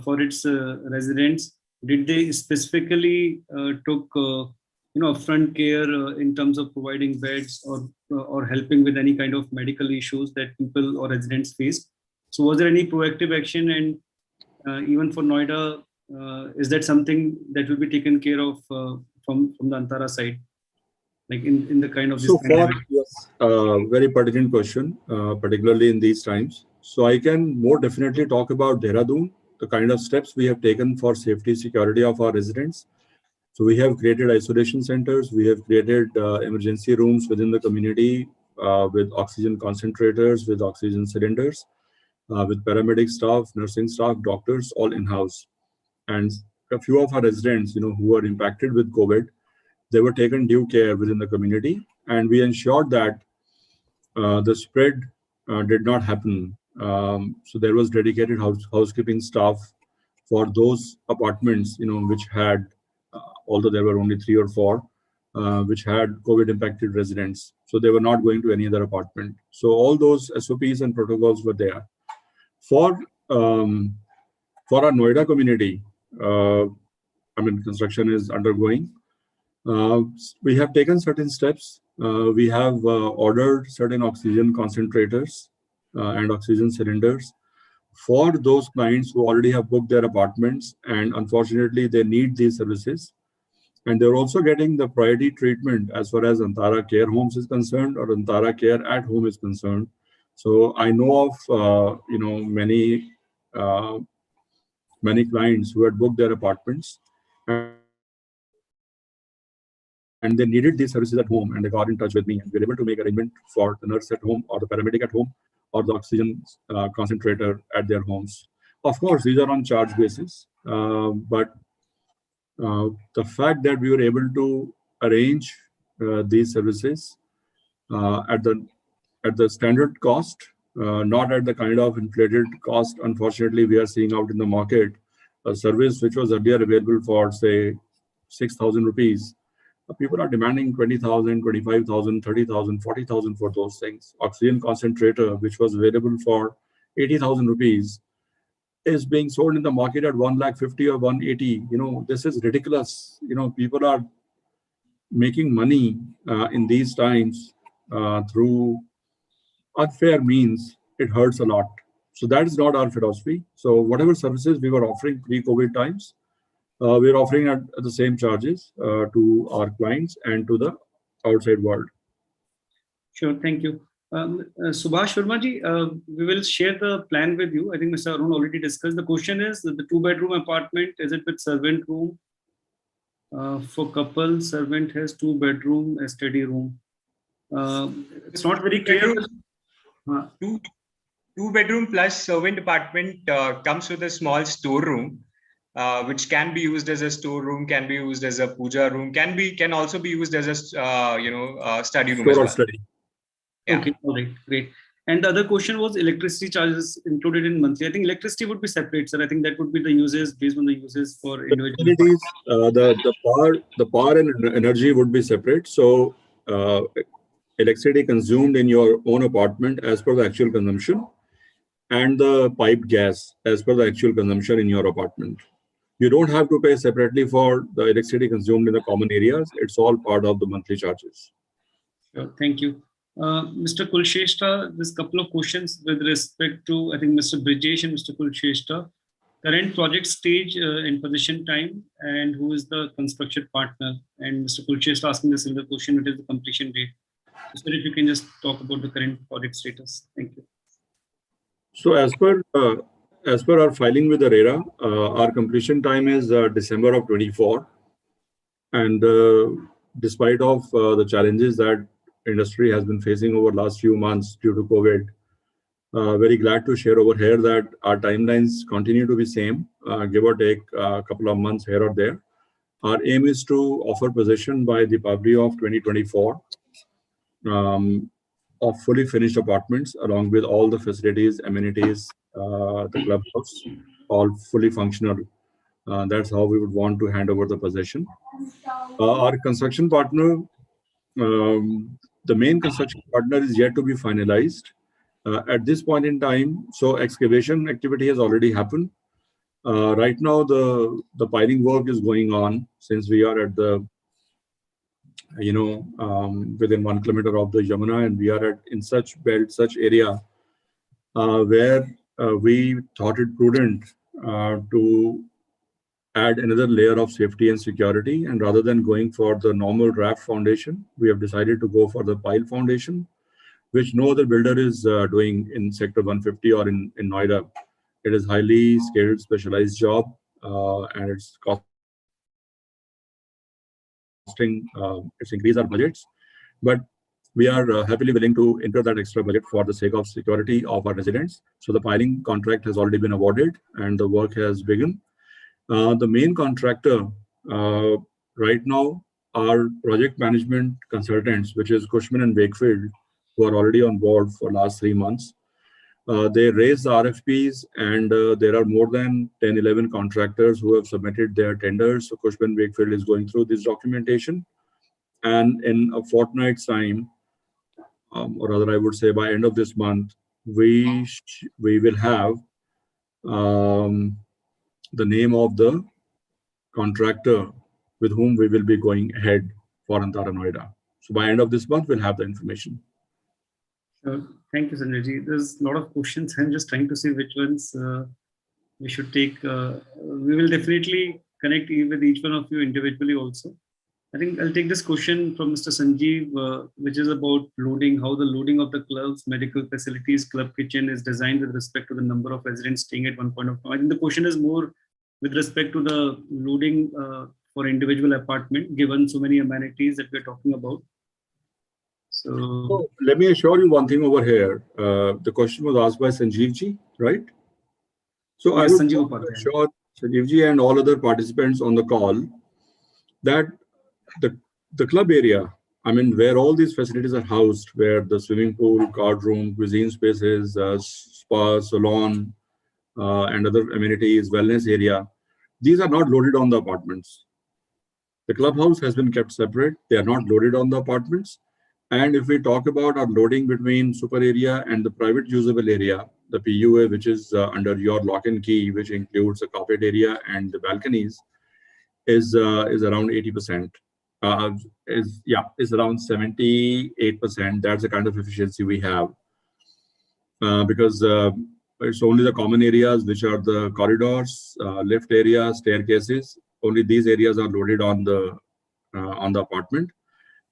for its residents, did they specifically took upfront care in terms of providing beds or helping with any kind of medical issues that people or residents face? So was there any proactive action, and even for Noida, is that something that will be taken care of from the Antara side, like in the kind of this? So far, yes, very pertinent question, particularly in these times. So I can more definitely talk about Dehradun, the kind of steps we have taken for safety, security of our residents. So we have created isolation centers. We have created emergency rooms within the community with oxygen concentrators, with oxygen cylinders, with paramedic staff, nursing staff, doctors, all in-house. And a few of our residents, who were impacted with COVID, they were taken due care within the community, and we ensured that the spread did not happen. So there was dedicated housekeeping staff for those apartments, which had, although there were only 3 or 4, which had COVID impacted residents. So they were not going to any other apartment. So all those SOPs and protocols were there. For our Noida community, construction is undergoing. We have taken certain steps. We have ordered certain oxygen concentrators and oxygen cylinders for those clients who already have booked their apartments, and unfortunately they need these services. And they're also getting the priority treatment as far as Antara Care Homes is concerned, or Antara Care at Home is concerned. So I know of many clients who had booked their apartments and they needed these services at home, and they got in touch with me, and we were able to make arrangement for the nurse at home, or the paramedic at home, or the oxygen concentrator at their homes. Of course, these are on charge basis, but the fact that we were able to arrange these services at the standard cost, not at the kind of inflated cost, unfortunately, we are seeing out in the market, a service which was earlier available for, say, 6,000 rupees. People are demanding 20,000, 25,000, 30,000, 40,000 for those things. Oxygen concentrator, which was available for 80,000 rupees, is being sold in the market at 150,000 or 180. This is ridiculous. People are making money in these times through unfair means. It hurts a lot. So that is not our philosophy. So whatever services we were offering pre-COVID times, we're offering at the same charges to our clients and to the outside world. Sure, thank you. Subhash Sharma ji, we will share the plan with you. I think Mr. Arun already discussed. The question is the 2-bedroom apartment, is it with servant room? For couple, servant has 2-bedroom, a study room. It's not very clear. Two-bedroom plus servant apartment comes with a small storeroom, which can be used as a storeroom, can be used as a puja room, can also be used as a study room as well. Study. Yeah. Okay, all right, great. And the other question was electricity charges included in monthly. I think electricity would be separate, sir. I think that would be the uses based on the uses for individual. The power and energy would be separate. So electricity consumed in your own apartment as per the actual consumption, and the piped gas as per the actual consumption in your apartment. You don't have to pay separately for the electricity consumed in the common areas. It's all part of the monthly charges. Sure, thank you. Mr. Kulsheshta, there's a couple of questions with respect to, I think, Mr. Brijesh and Mr. Kulsheshta. Current project stage and position time, and who is the construction partner? And Mr. Kulsheshta asking the similar question, what is the completion date? So if you can just talk about the current project status. Thank you. So as per our filing with the RERA, our completion time is December of 24. And despite of the challenges that industry has been facing over the last few months due to COVID, very glad to share over here that our timelines continue to be same, give or take a couple of months here or there. Our aim is to offer possession by the February of 2024 of fully finished apartments along with all the facilities, amenities, the clubhouse, all fully functional. That's how we would want to hand over the possession. Our construction partner, the main construction partner is yet to be finalized. At this point in time, so excavation activity has already happened. Right now, the piling work is going on since we are at the, within 1 kilometer of the Yamuna, and we are in such belt, such area where we thought it prudent to add another layer of safety and security. And rather than going for the normal raft foundation, we have decided to go for the pile foundation, which no other builder is doing in Sector 150 or in Noida. It is highly skilled, specialized job, and it's increased our budgets. But we are happily willing to incur that extra budget for the sake of security of our residents. So the piling contract has already been awarded and the work has begun. The main contractor right now are project management consultants, which is Cushman & Wakefield, who are already on board for last 3 months. They raised the RFPs, and there are more than 10, 11 contractors who have submitted their tenders. So Cushman & Wakefield is going through this documentation. And in a fortnight's time, or rather I would say by end of this month, we will have the name of the contractor with whom we will be going ahead for Antara Noida. So by end of this month, we'll have the information. Sure. Thank you, Sanjay ji. There's a lot of questions. I'm just trying to see which ones we should take. We will definitely connect with each one of you individually also. I think I'll take this question from Mr. Sanjeev, which is about loading, how the loading of the clubs, medical facilities, club kitchen is designed with respect to the number of residents staying at one point of time. I think the question is more with respect to the loading for individual apartment, given so many amenities that we're talking about. So let me assure you one thing over here. The question was asked by Sanjeev ji, right? So yes, I would assure Sanjeev ji and all other participants on the call that the club area, I mean, where all these facilities are housed, where the swimming pool, card room, cuisine spaces, spa, salon, and other amenities, wellness area, these are not loaded on the apartments. The clubhouse has been kept separate. They are not loaded on the apartments. And if we talk about our loading between super area and the private usable area, the PUA, which is under your lock and key, which includes the carpet area and the balconies, is around 80%. Is around 78%. That's the kind of efficiency we have, because it's only the common areas, which are the corridors, lift areas, staircases. Only these areas are loaded on the apartment,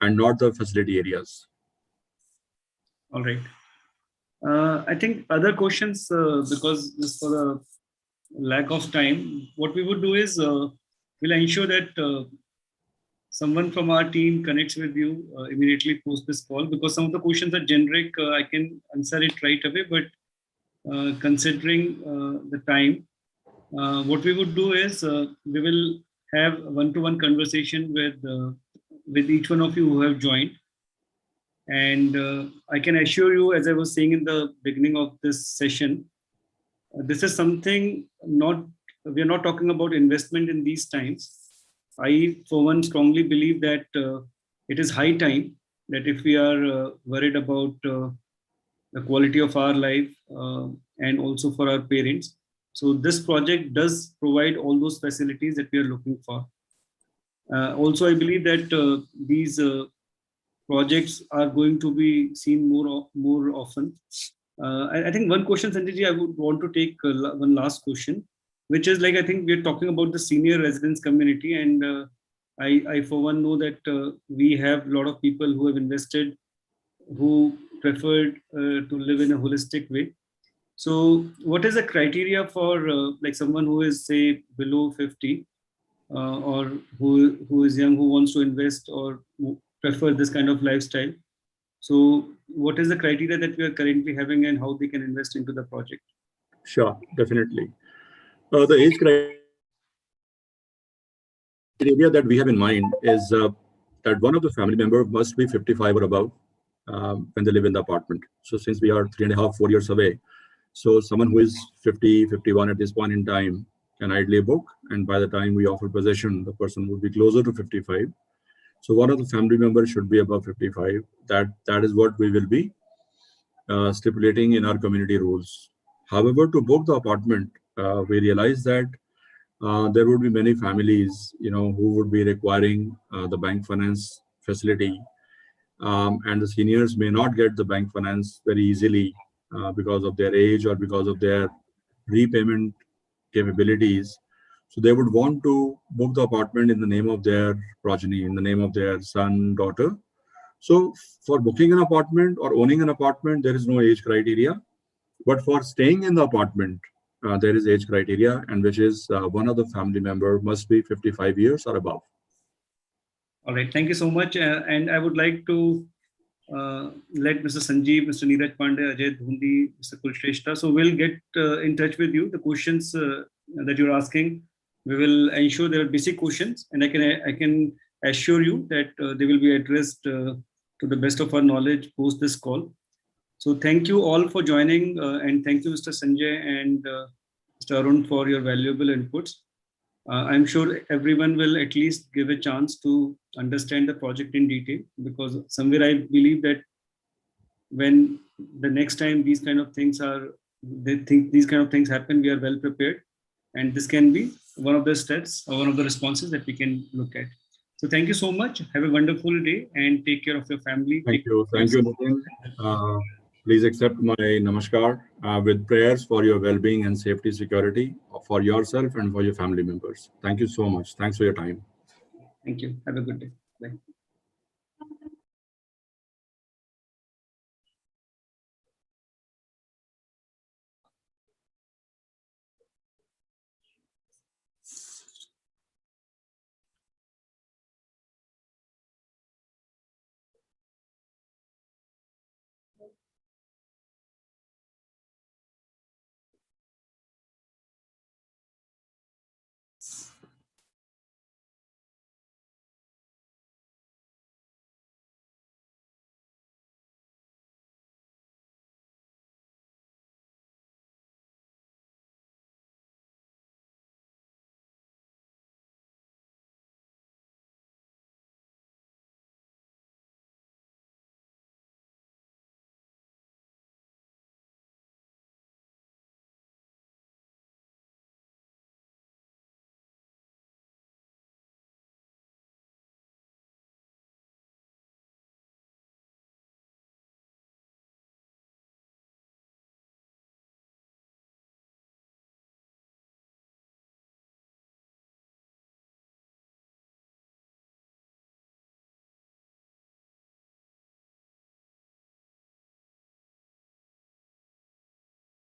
and not the facility areas. All right. I think other questions, because just for the lack of time, what we would do is we'll ensure that someone from our team connects with you immediately post this call, because some of the questions are generic. I can answer it right away, but considering the time, what we would do is we will have one-to-one conversation with each one of you who have joined. And I can assure you, as I was saying in the beginning of this session, this is something we are not talking about investment in these times. I, for one, strongly believe that it is high time that if we are worried about the quality of our life and also for our parents, so this project does provide all those facilities that we are looking for. Also, I believe that these projects are going to be seen more often. I think one question, Sanjay ji, I would want to take one last question, which is like, I think we're talking about the senior residence community, and I for one know that we have a lot of people who have invested, who preferred to live in a holistic way. So what is the criteria for like someone who is, say, below 50 or who is young, who wants to invest or prefer this kind of lifestyle? So what is the criteria that we are currently having and how they can invest into the project? Sure, definitely. The age criteria that we have in mind is that one of the family member must be 55 or above when they live in the apartment. So since we are 3.5, 4 years away, so someone who is 50, 51 at this point in time can ideally book, and by the time we offer possession, the person would be closer to 55. So one of the family members should be above 55. That is what we will be stipulating in our community rules. However, to book the apartment, we realize that there would be many families, who would be requiring the bank finance facility, and the seniors may not get the bank finance very easily because of their age or because of their repayment capabilities. So they would want to book the apartment in the name of their progeny, in the name of their son, daughter. So for booking an apartment or owning an apartment, there is no age criteria. But for staying in the apartment, there is age criteria, and which is one of the family member must be 55 years or above. All right, thank you so much. And I would like to let Mr. Sanjeev, Mr. Neeraj Pandey, Ajay Dhundi, Mr. Kulshrestha. So we'll get in touch with you. The questions that you're asking, we will ensure there are basic questions, and I can assure you that they will be addressed to the best of our knowledge post this call. So thank you all for joining, and thank you, Mr. Sanjay and Mr. Arun, for your valuable inputs. I'm sure everyone will at least give a chance to understand the project in detail, because somewhere I believe that when the next time these kind of things happen, we are well prepared, and this can be one of the steps or one of the responses that we can look at. So thank you so much. Have a wonderful day and take care of your family. Thank you, Nitin. Please accept my namaskar with prayers for your well-being and safety, security for yourself and for your family members. Thank you so much. Thanks for your time. Thank you. Have a good day. Bye.